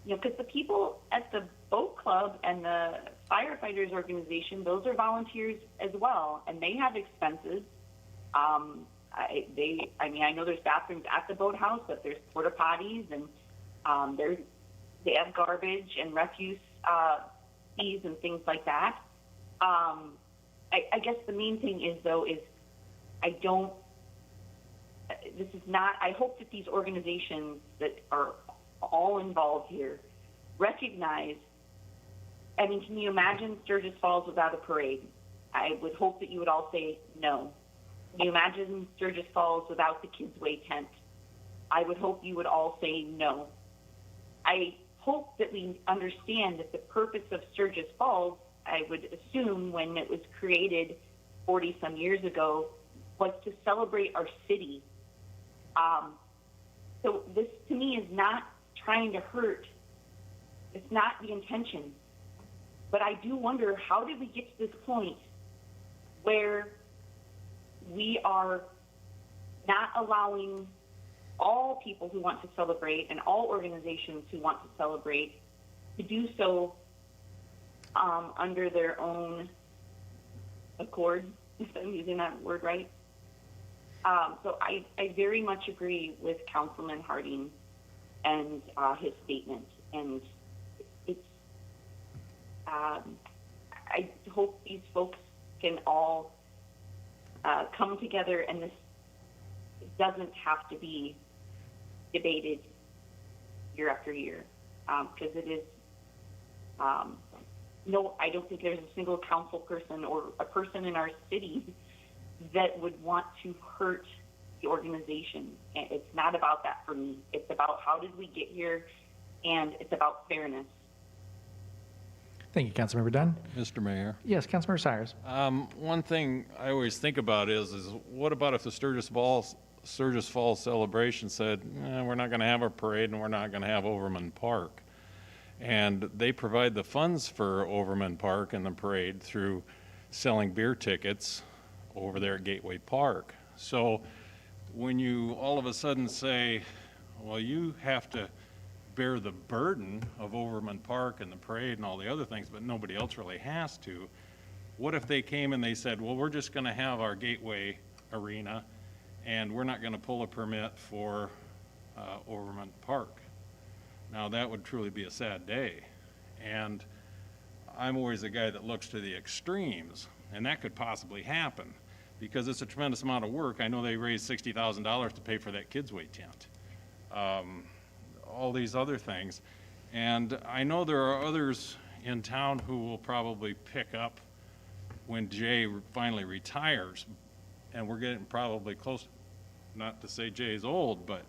because the people at the boat club and the firefighters organization, those are volunteers as well, and they have expenses. I know there's bathrooms at the boathouse, but there's porta potties and they have garbage and refuse fees and things like that. I guess the main thing is, though, is I hope that these organizations that are all involved here recognize, I mean, can you imagine Sturgis Falls without a parade? I would hope that you would all say no. Can you imagine Sturgis Falls without the Kids Way tent? I would hope you would all say no. I hope that we understand that the purpose of Sturgis Falls, I would assume when it was created 40-some years ago, was to celebrate our city. So this, to me, is not trying to hurt. It's not the intention. But I do wonder, how did we get to this point where we are not allowing all people who want to celebrate and all organizations who want to celebrate to do so under their own accord, if I'm using that word right. So I very much agree with Councilman Harding and his statement. And it's, I hope these folks can all come together, and this doesn't have to be debated year after year, because it is, no, I don't think there's a single council person or a person in our city that would want to hurt the organization. And it's not about that for me. It's about how did we get here, and it's about fairness. Thank you, Councilmember Dunn. Mr. Mayor. Yes, Councilmember Cyrus. One thing I always think about is what about if the Sturgis Falls celebration said, we're not going to have a parade and we're not going to have Overman Park. And they provide the funds for Overman Park and the parade through selling beer tickets over there at Gateway Park. So when you all of a sudden say, well, you have to bear the burden of Overman Park and the parade and all the other things, but nobody else really has to, what if they came and they said, well, we're just going to have our Gateway Arena and we're not going to pull a permit for Overman Park? Now, that would truly be a sad day. And I'm always a guy that looks to the extremes, and that could possibly happen because it's a tremendous amount of work. I know they raised $60,000 to pay for that Kids Way tent, all these other things. And I know there are others in town who will probably pick up when Jay finally retires, and we're getting probably close, not to say Jay's old, but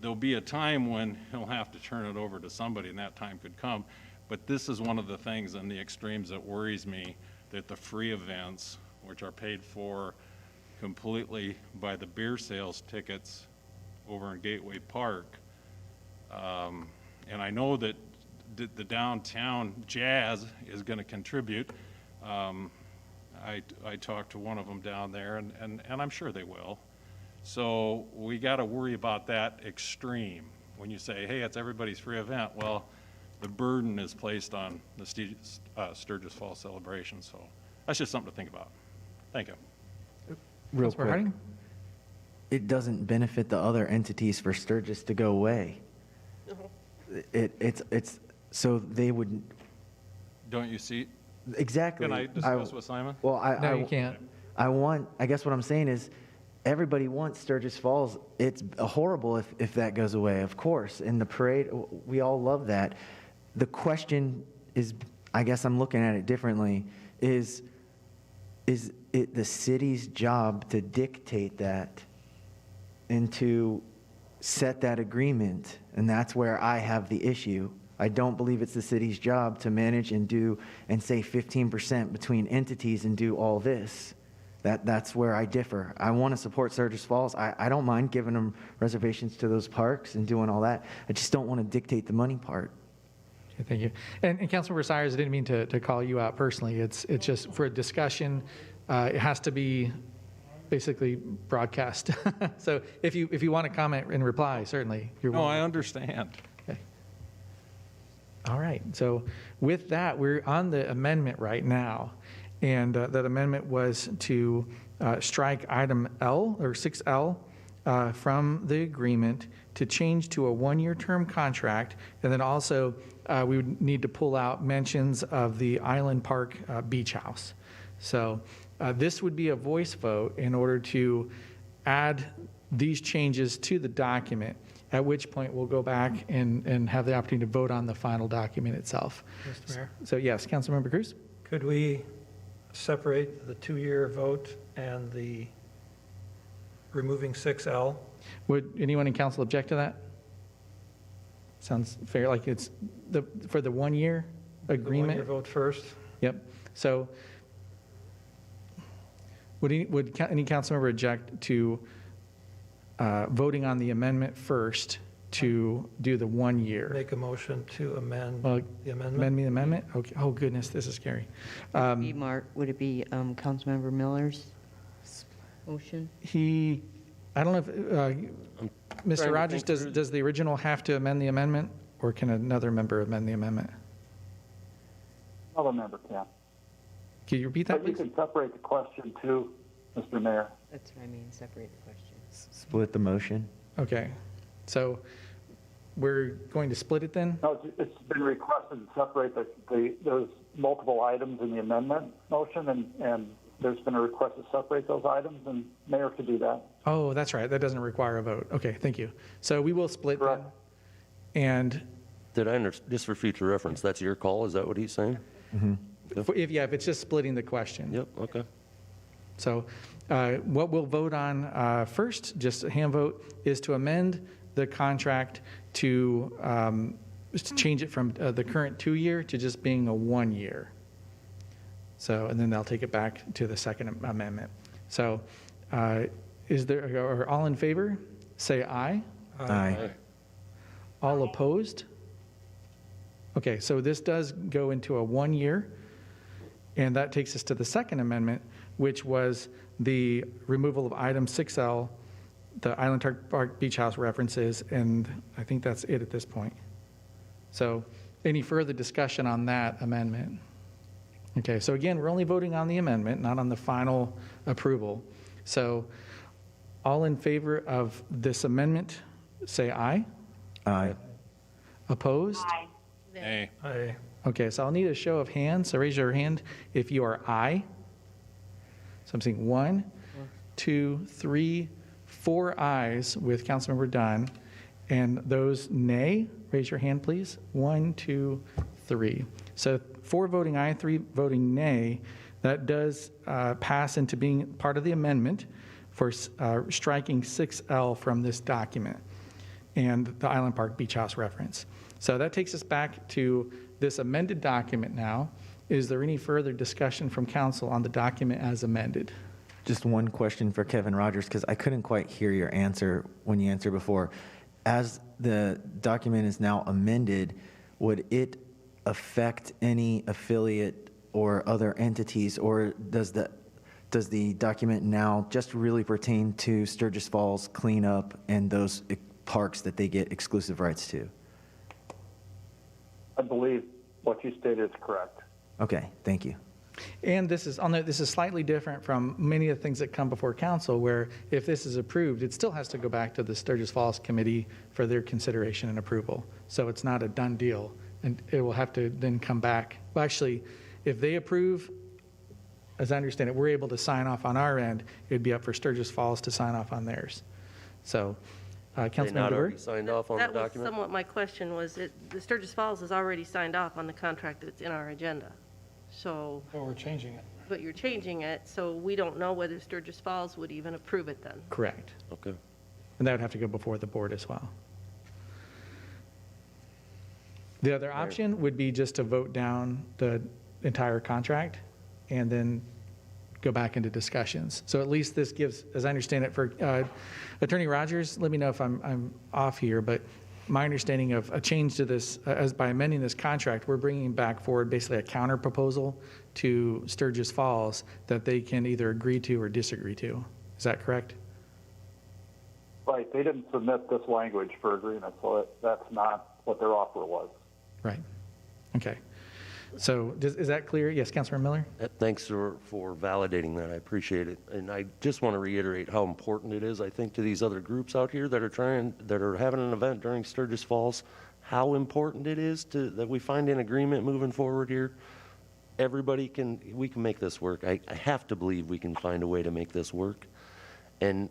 there'll be a time when he'll have to turn it over to somebody, and that time could come. But this is one of the things in the extremes that worries me, that the free events, which are paid for completely by the beer sales tickets over in Gateway Park, and I know that the downtown jazz is going to contribute. I talked to one of them down there, and I'm sure they will. So we got to worry about that extreme. When you say, hey, it's everybody's free event, well, the burden is placed on the Sturgis Falls celebration. So that's just something to think about. Thank you. Real Councilmember quick, Harding? it doesn't benefit the other entities for Sturgis to go away. It's so they would. Don't you see? Exactly. Can I discuss with Simon? Well, No, you can't. I guess what I'm saying is, everybody wants Sturgis Falls. It's horrible if that goes away, of course. In the parade, we all love that. The question is, I guess I'm looking at it differently, is it the city's job to dictate that and to set that agreement? And that's where I have the issue. I don't believe it's the city's job to manage and do and say 15% between entities and do all this. That's where I differ. I want to support Sturgis Falls. I don't mind giving them reservations to those parks and doing all that. I just don't want to dictate the money part. Okay, thank you. And Councilmember Cyrus, I didn't mean to call you out personally. It's just for a discussion. It has to be basically broadcast. So if you want to comment and reply, certainly you're welcome. No, I understand. Okay. All right. So with that, we're on the amendment right now. And that amendment was to strike item L, or 6L, from the agreement to change to a one-year term contract. And then also, we would need to pull out mentions of the Island Park Beach House. So this would be a voice vote in order to add these changes to the document, at which point we'll go back and have the opportunity to vote on the final document itself. Mr. Mayor, So yes, Councilmember Cruz? could we separate the 2-year vote and the removing 6L? Would anyone in council object to that? Sounds fair, like it's for the 1-year agreement? The 1-year vote first? Yep. So would any council member object to voting on the amendment first to do the 1 year? Make a motion to amend Well, the amendment? amend the amendment? Okay. Oh, goodness, this is scary. Would it be Councilmember Miller's Motion? I don't know if, trying Mr. to Rogers, think through- does the original have to amend the amendment, or can another member amend the amendment? Another member can. Can you repeat that, But you please? can separate the question too, Mr. Mayor. That's what I mean, separate the question. Split the motion? Okay, so we're going to split it then? No, it's been requested to separate those multiple items in the amendment motion, and there's been a request to separate those items, and Mayor could do that. Oh, that's right, that doesn't require a vote. Okay, thank you. So we will split then. Correct. And Did I just for future reference, that's your call? Is that what he's saying? if it's just splitting the question. Yep, okay. So what we'll vote on first, just a hand vote, is to amend the contract to change it from the current 2-year to just being a 1-year. So, and then they'll take it back to the second amendment. So are all in favor, say aye. Aye. All opposed? Okay, so this does go into a 1-year, and that takes us to the second amendment, which was the removal of item 6L, the Island Park Beach House references, and I think that's it at this point. So any further discussion on that amendment? Okay, so again, we're only voting on the amendment, not on the final approval. So all in favor of this amendment, say aye. Aye. Opposed? Aye. Hey, Aye. Okay, so I'll need a show of hands. So raise your hand if you are aye. So I'm seeing 1, 2, 3, 4 ayes with Councilmember Dunn. And those nay, raise your hand, please. 1, 2, 3. So 4 voting aye, 3 voting nay. That does pass into being part of the amendment for striking 6L from this document and the Island Park Beach House reference. So that takes us back to this amended document now. Is there any further discussion from council on the document as amended? Just one question for Kevin Rogers, because I couldn't quite hear your answer when you answered before. As the document is now amended, would it affect any affiliate or other entities, or does the document now just really pertain to Sturgis Falls cleanup and those parks that they get exclusive rights to? I believe what you stated is correct. Okay, thank you. And this is slightly different from many of the things that come before council, where if this is approved, it still has to go back to the Sturgis Falls Committee for their consideration and approval. So it's not a done deal, and it will have to then come back. Well, actually, if they approve, as I understand it, we're able to sign off on our end. It'd be up for Sturgis Falls to sign off on theirs. So, They Councilman not already DeBoer? signed off on the That was document? somewhat my question, was the Sturgis Falls has already signed off on the contract that's in our agenda. So, Well, we're changing it. but you're changing it, so we don't know whether Sturgis Falls would even approve it then. Correct. Okay. And that would have to go before the board as well. The other option would be just to vote down the entire contract and then go back into discussions. So at least this gives, as I understand it, for Attorney Rogers, let me know if I'm off here, but my understanding of a change to this, as by amending this contract, we're bringing back forward basically a counter proposal to Sturgis Falls that they can either agree to or disagree to. Is that correct? Right, they didn't submit this language for agreement, so that's not what their offer was. Right. Okay. So is that clear? Yes, Councilor Miller? Thanks for validating that. I appreciate it. And I just want to reiterate how important it is, I think, to these other groups out here that are having an event during Sturgis Falls, how important it is that we find an agreement moving forward here. We can make this work. I have to believe we can find a way to make this work. And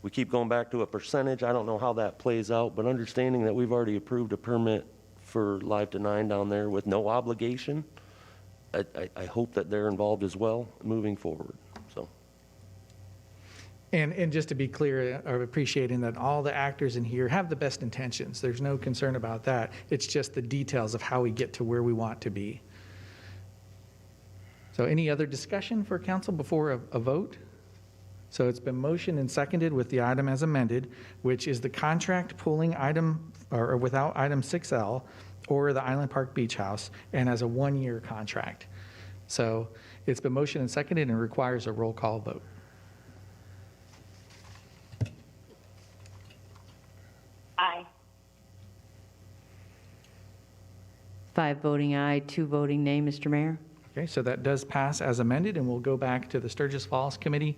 we keep going back to a percentage. I don't know how that plays out, but understanding that we've already approved a permit for Live to 9 down there with no obligation, I hope that they're involved as well moving forward. So, And just to be clear, I'm appreciating that all the actors in here have the best intentions. There's no concern about that. It's just the details of how we get to where we want to be. So any other discussion for council before a vote? So it's been motioned and seconded with the item as amended, which is the contract pulling item, or without item 6L, or the Island Park Beach House, and as a 1-year contract. So it's been motioned and seconded and requires a roll call vote. 5 voting aye, 2 voting nay, Mr. Mayor. Okay, so that does pass as amended, and we'll go back to the Sturgis Falls Committee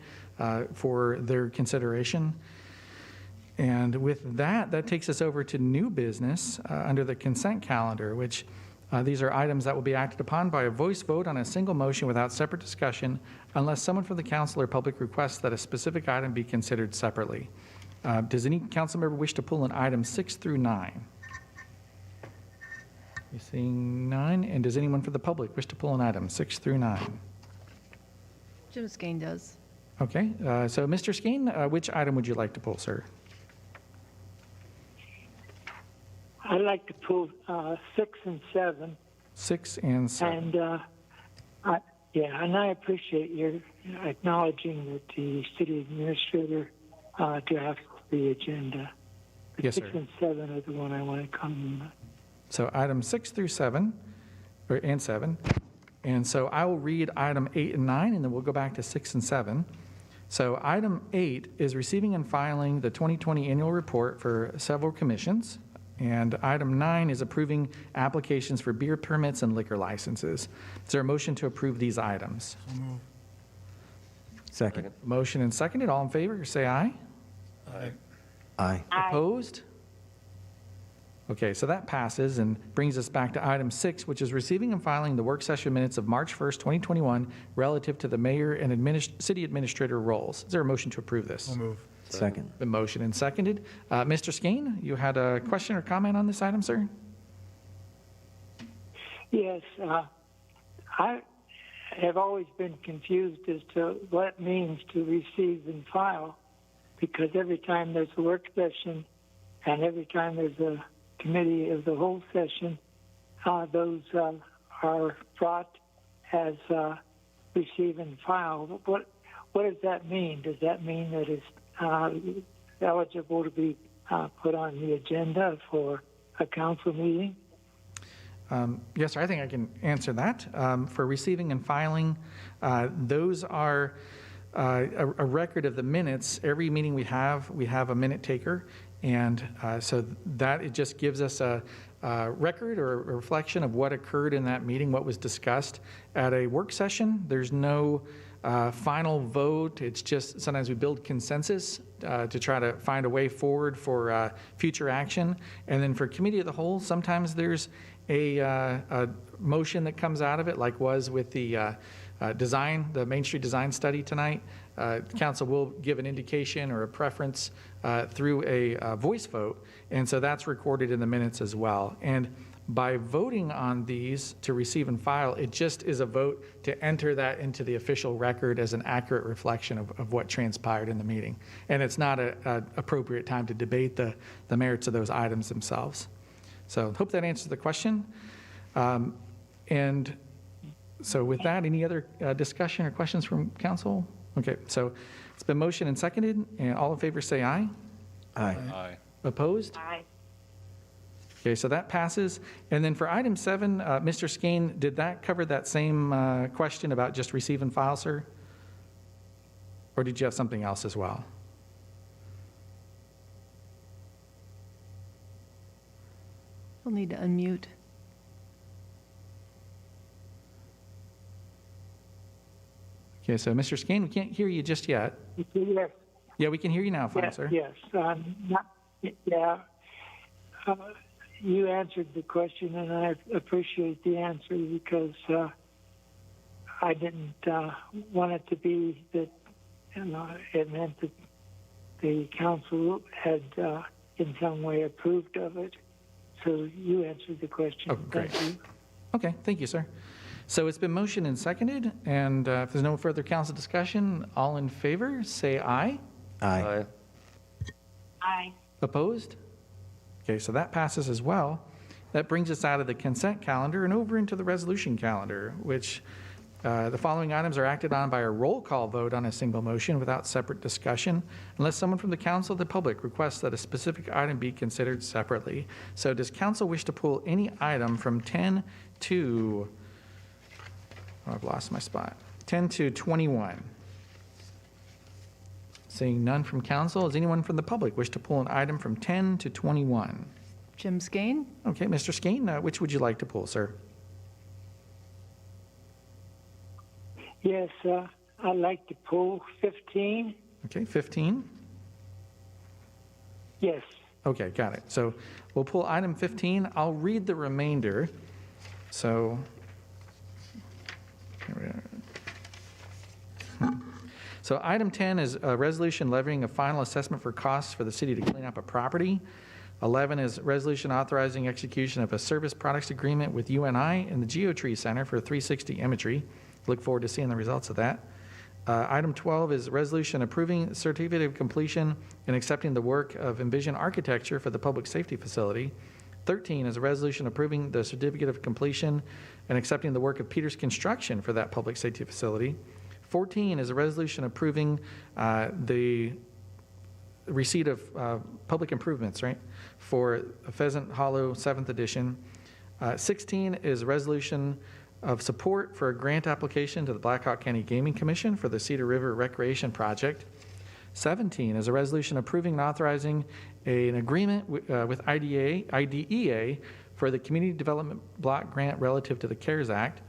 for their consideration. And with that, that takes us over to new business under the consent calendar, which these are items that will be acted upon by a voice vote on a single motion without separate discussion unless someone from the council or public requests that a specific item be considered separately. Does any council member wish to pull an item 6 through 9? You're seeing none. And does anyone for the public wish to pull an item 6 through 9? Jim Skane does. Okay, so Mr. Skeen, which item would you like to pull, sir? I'd like to pull 6 and 7. 6 and 7. And I appreciate your acknowledging that the city administrator drafts the agenda. But Yes, 6 sir. and 7 are the one I want to comment on. So items 6 through 7, and 7. And so I will read item 8 and 9, and then we'll go back to 6 and 7. So item 8 is receiving and filing the 2020 annual report for several commissions. And item 9 is approving applications for beer permits and liquor licenses. Is there a motion to approve these items? Second. Motion and seconded. All in favor, say aye. Aye. Opposed? Okay, so that passes and brings us back to item 6, which is receiving and filing the work session minutes of March 1st, 2021, relative to the mayor and city administrator roles. Is there a motion to approve this? I'll move. Second. The motion and seconded. Mr. Skeen, you had a question or comment on this item, sir? Yes, I have always been confused as to what it means to receive and file, because every time there's a work session and every time there's a committee of the whole session, those are brought as receive and file. What does that mean? Does that mean that it's eligible to be put on the agenda for a council meeting? Yes, sir, I think I can answer that. For receiving and filing, those are a record of the minutes. Every meeting we have a minute taker. And so that it just gives us a record or a reflection of what occurred in that meeting, what was discussed. At a work session, there's no final vote. It's just sometimes we build consensus to try to find a way forward for future action. And then for committee of the whole, sometimes there's a motion that comes out of it, like was with the the Main Street design study tonight. Council will give an indication or a preference through a voice vote, and so that's recorded in the minutes as well. And by voting on these to receive and file, it just is a vote to enter that into the official record as an accurate reflection of what transpired in the meeting. And it's not an appropriate time to debate the merits of those items themselves. So hope that answers the question. And so with that, any other discussion or questions from council? Okay, so it's been motioned and seconded, and all in favor say aye. Aye. Aye. Opposed? Aye. Okay, so that passes. And then for item 7, Mr. Skeen, did that cover that same question about just receive and file, sir? Or did you have something else as well? We'll need to unmute. Okay, so Mr. Skeen, we can't hear you just yet. Yes. Yeah, we can hear you now, fine, Yes, sir. yes. You answered the question, and I appreciate the answer because I didn't want it to be that it meant that the council had in some way approved of it. So you answered the question. Oh, great. Thank you. Okay, thank you, sir. So it's been motioned and seconded, and if there's no further council discussion, all in favor, say aye. Aye. Aye. Opposed? Okay, so that passes as well. That brings us out of the consent calendar and over into the resolution calendar, which the following items are acted on by a roll call vote on a single motion without separate discussion, unless someone from the council or the public requests that a specific item be considered separately. So does council wish to pull any item from 10 to, I've lost my spot, 10 to 21? Seeing none from council, does anyone from the public wish to pull an item from 10 to 21? Jim Skane? Okay, Mr. Skane, which would you like to pull, sir? Yes, I'd like to pull 15. Okay, 15. Yes. Okay, got it. So we'll pull item 15. I'll read the remainder. So, here we are. So item 10 is a resolution levying a final assessment for costs for the city to clean up a property. 11 is resolution authorizing execution of a service products agreement with UNI and the GeoTree Center for 360 imagery. Look forward to seeing the results of that. Item 12 is resolution approving certificate of completion and accepting the work of Envision Architecture for the public safety facility. 13 is a resolution approving the certificate of completion and accepting the work of Peters Construction for that public safety facility. 14 is a resolution approving the receipt of public improvements, right, for Pheasant Hollow 7th edition. 16 is a resolution of support for a grant application to the Blackhawk County Gaming Commission for the Cedar River Recreation Project. 17 is a resolution approving and authorizing an agreement with IDEA for the Community Development Block Grant relative to the CARES Act.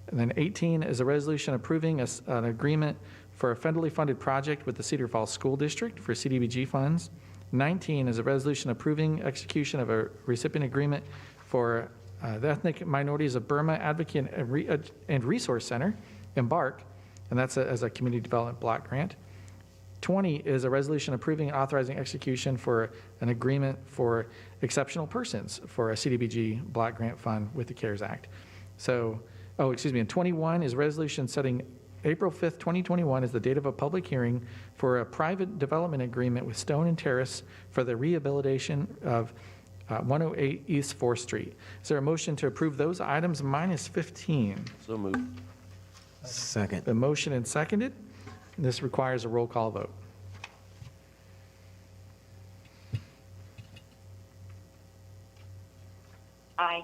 And then 18 is a resolution approving an agreement for a federally funded project with the Cedar Falls School District for CDBG funds. 19 is a resolution approving execution of a recipient agreement for the Ethnic Minorities of Burma Advocate and Resource Center, EMBARK, and that's as a community development block grant. 20 is a resolution approving and authorizing execution for an agreement for exceptional persons for a CDBG block grant fund with the CARES Act. So, and 21 is a resolution setting April 5th, 2021 as the date of a public hearing for a private development agreement with Stone and Terrace for the rehabilitation of 108 East 4th Street. Is there a motion to approve those items minus 15? So moved. Second. The motion and seconded. This requires a roll call vote. Aye.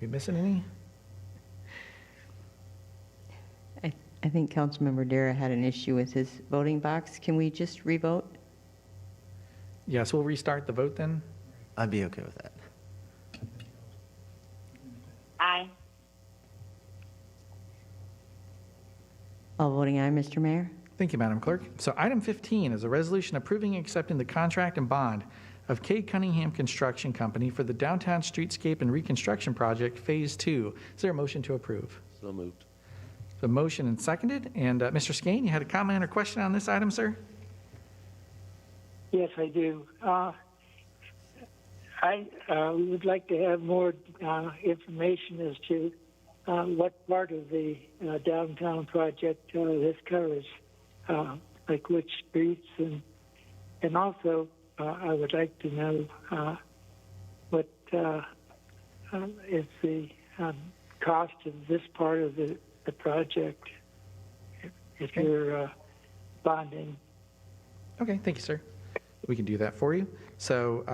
We missing any? I think Councilmember Dara had an issue with his voting box. Can we just revote? Yes, we'll restart the vote then. I'd be okay with that. Aye. All voting aye, Mr. Mayor. Thank you, Madam Clerk. So item 15 is a resolution approving and accepting the contract and bond of K. Cunningham Construction Company for the Downtown Streetscape and Reconstruction Project Phase 2. Is there a motion to approve? So moved. The motion and seconded. And Mr. Skane, you had a comment or question on this item, sir? Yes, I do. I would like to have more information as to what part of the downtown project this covers, like which streets, and also I would like to know what is the cost of this part of the project if you're bonding. Okay, thank you, sir. We can do that for you. So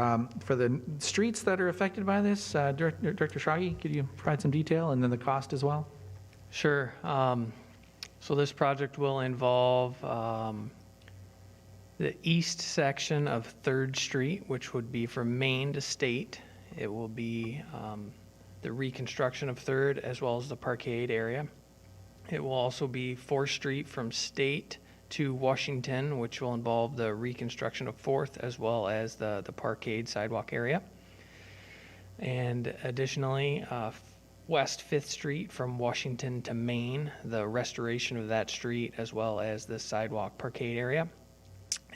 for the streets that are affected by this, Director Shaggy, could you provide some detail and then the cost as well? Sure. So this project will involve the east section of 3rd Street, which would be from Main to State. It will be the reconstruction of 3rd as well as the parkade area. It will also be 4th Street from State to Washington, which will involve the reconstruction of 4th as well as the parkade sidewalk area. And additionally, West 5th Street from Washington to Main, the restoration of that street as well as the sidewalk parkade area.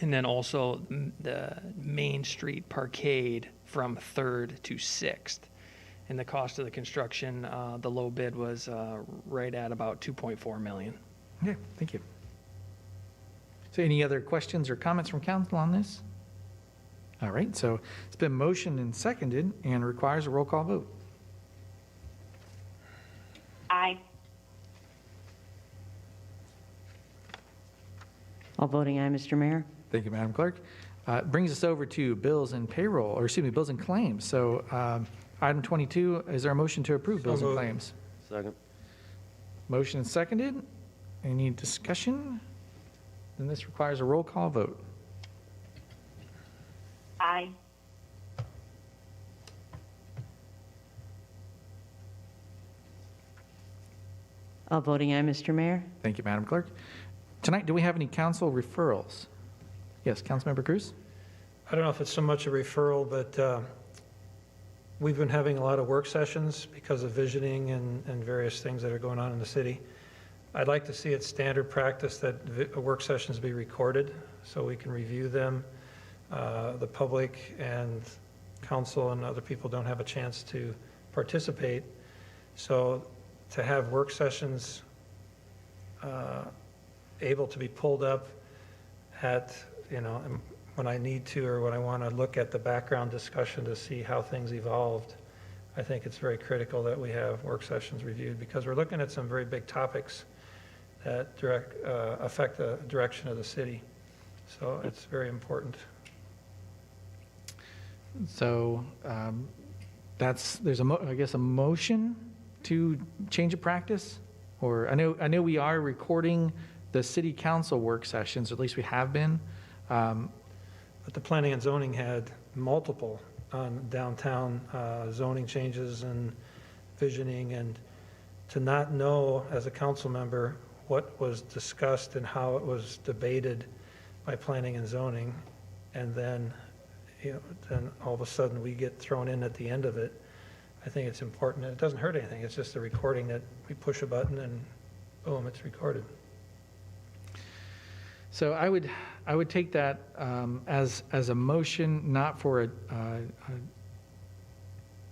And then also the Main Street parkade from 3rd to 6th. And the cost of the construction, the low bid was right at about $2.4 million. Okay, thank you. So any other questions or comments from council on this? All right, so it's been motioned and seconded and requires a roll call vote. Aye. All voting aye, Mr. Mayor. Thank you, Madam Clerk. Brings us over to bills and payroll, or excuse me, bills and claims. So Item 22, is there a motion to approve So bills and moved. claims? Second. Motion is seconded. Any discussion? Then this requires a roll call vote. Aye. All voting aye, Mr. Mayor. Thank you, Madam Clerk. Tonight, do we have any council referrals? Yes, Councilmember Cruz? I don't know if it's so much a referral, but we've been having a lot of work sessions because of visioning and various things that are going on in the city. I'd like to see it standard practice that work sessions be recorded so we can review them. The public and council and other people don't have a chance to participate. So to have work sessions able to be pulled up at, when I need to or when I want to look at the background discussion to see how things evolved, I think it's very critical that we have work sessions reviewed because we're looking at some very big topics that affect the direction of the city. So it's very important. So there's a motion to change of practice? Or I know we are recording the city council work sessions, or at least we have been. But the planning and zoning had multiple on downtown zoning changes and visioning, and to not know as a council member what was discussed and how it was debated by planning and zoning, and then then all of a sudden we get thrown in at the end of it. I think it's important. It doesn't hurt anything. It's just a recording that we push a button and boom, it's recorded. So I would take that as a motion, not for a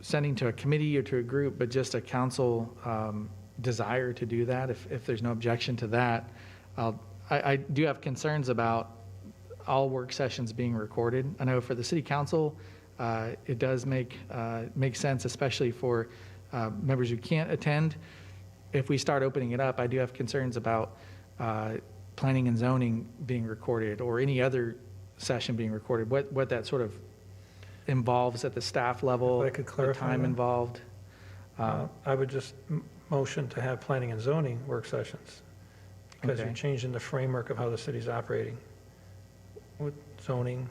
sending to a committee or to a group, but just a council desire to do that. If there's no objection to that, I do have concerns about all work sessions being recorded. I know for the city council, it does make sense, especially for members who can't attend. If we start opening it up, I do have concerns about planning and zoning being recorded or any other session being recorded, what that sort of involves at the staff level, If I could clarify the time that. involved. I would just motion to have planning and zoning work sessions because Okay. you're changing the framework of how the city's operating with zoning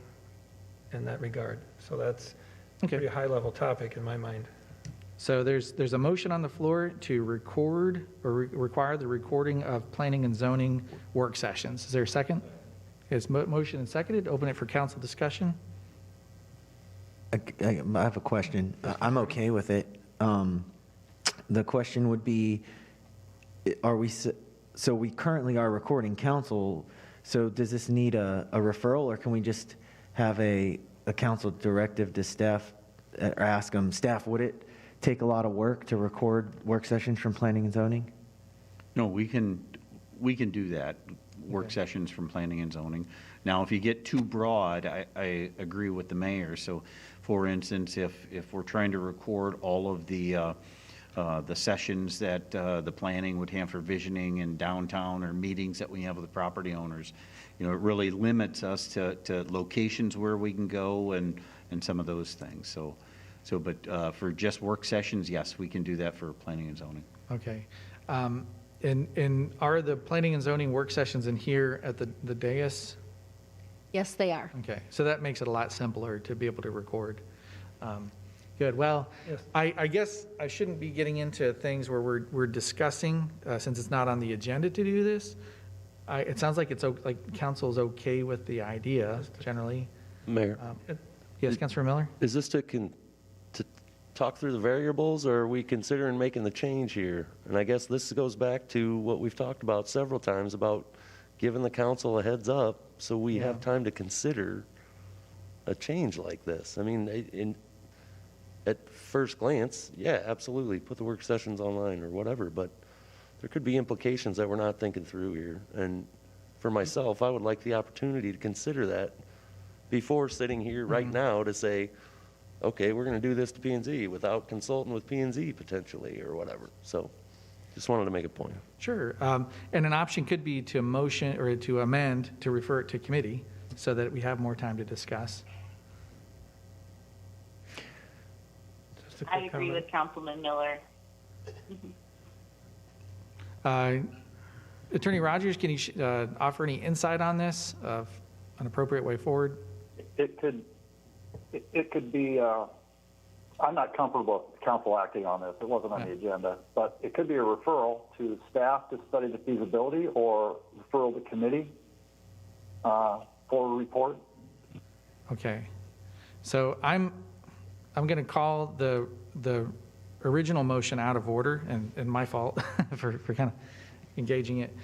in that regard. So that's a Okay. pretty high-level topic in my mind. So there's a motion on the floor to record or require the recording of planning and zoning work sessions. Is there a second? Is motion and seconded? Open it for council discussion. I have a question. I'm okay with it. The question would be, so we currently are recording council, so does this need a referral, or can we just have a council directive to staff, or ask them, staff, would it take a lot of work to record work sessions from planning and zoning? No, we can do that, work sessions from planning and zoning. Now, if you get too broad, I agree with the mayor. So, for instance, if we're trying to record all of the sessions that the planning would have for visioning in downtown or meetings that we have with the property owners, it really limits us to locations where we can go and some of those things. But for just work sessions, yes, we can do that for planning and zoning. Okay. And are the planning and zoning work sessions in here at the dais? Yes, they are. Okay, so that makes it a lot simpler to be able to record. Good, well, I guess I shouldn't be getting into things where we're discussing, since it's not on the agenda to do this. It sounds like like council's okay with the idea, generally. Mayor. Yes, Councilor Miller? Is this to talk through the variables, or are we considering making the change here? And I guess this goes back to what we've talked about several times about giving the council a heads up so we have time to consider a change like this. I mean, at first glance, yeah, absolutely, put the work sessions online or whatever, but there could be implications that we're not thinking through here. And for myself, I would like the opportunity to consider that before sitting here right now to say, okay, we're going to do this to P&Z without consulting with P&Z potentially or whatever. So just wanted to make a point. Sure. And an option could be to motion or to amend to refer it to committee so that we have more time to discuss. Just a I quick agree comment. with Councilman Miller. Attorney Rogers, can you offer any insight on this of an appropriate way forward? It could be, I'm not comfortable with council acting on this. It wasn't on the agenda, but it could be a referral to staff to study the feasibility or referral to committee for a report. Okay. So I'm going to call the original motion out of order, and my fault for kind of engaging it.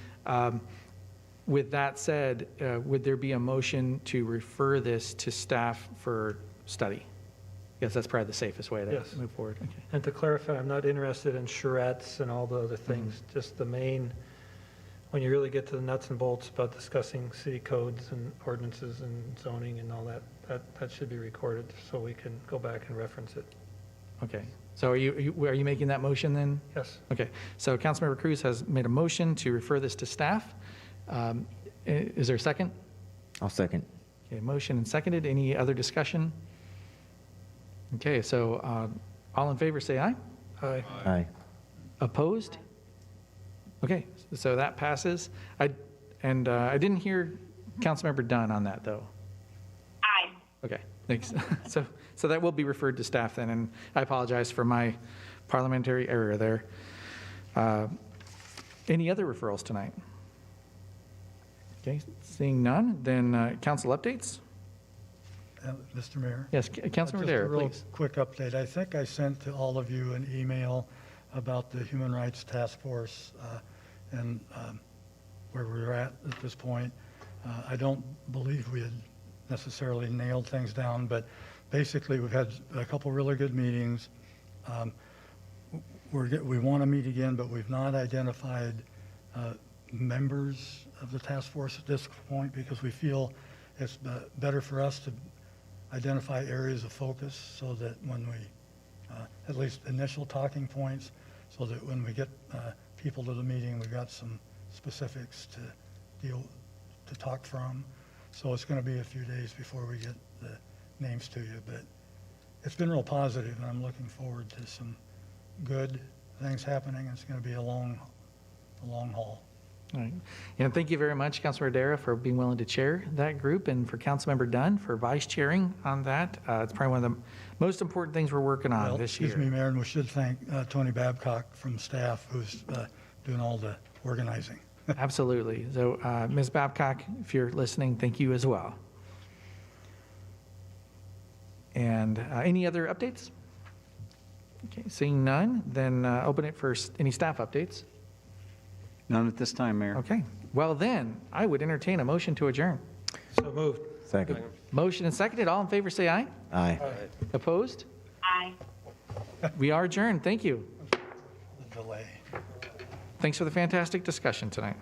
With that said, would there be a motion to refer this to staff for study? Yes, that's probably the safest way to Yes. move forward. Okay. And to clarify, I'm not interested in charrettes and all the other things, just the main, when you really get to the nuts and bolts about discussing city codes and ordinances and zoning and all that should be recorded so we can go back and reference it. Okay. So are you making that motion then? Yes. Okay. So Councilmember Cruz has made a motion to refer this to staff. Is there a second? I'll second. Okay, motion and seconded. Any other discussion? Okay, so all in favor, say aye. Aye. Aye. Opposed? Okay, so that passes. I didn't hear Councilmember Dunn on that, though. Aye. Okay, thanks. So that will be referred to staff then, and I apologize for my parliamentary error there. Any other referrals tonight? Okay, seeing none, then council updates? Mr. Mayor? Yes, Councilmember Dare, please. Just a real quick update. I think I sent to all of you an email about the Human Rights Task Force and where we're at this point. I don't believe we had necessarily nailed things down, but basically we've had a couple really good meetings. We want to meet again, but we've not identified members of the task force at this point because we feel it's better for us to identify areas of focus so that when we, at least initial talking points, so that when we get people to the meeting, we've got some specifics to talk from. So it's going to be a few days before we get the names to you, but it's been real positive, and I'm looking forward to some good things happening. It's going to be a long haul. All right. And thank you very much, Councilmember Dara, for being willing to chair that group, and for Councilmember Dunn for vice chairing on that. It's probably one of the most important things we're working on this year. Excuse me, Mayor, and we should thank Tony Babcock from staff who's doing all the organizing. Absolutely. So, Ms. Babcock, if you're listening, thank you as well. And any other updates? Okay, seeing none, then open it for any staff updates. None at this time, Mayor. Okay. Well, then, I would entertain a motion to adjourn. So moved. Second. Motion and seconded. All in favor, say aye. Aye. Opposed? Aye. We are adjourned. Thank you. The delay. Thanks for the fantastic discussion tonight.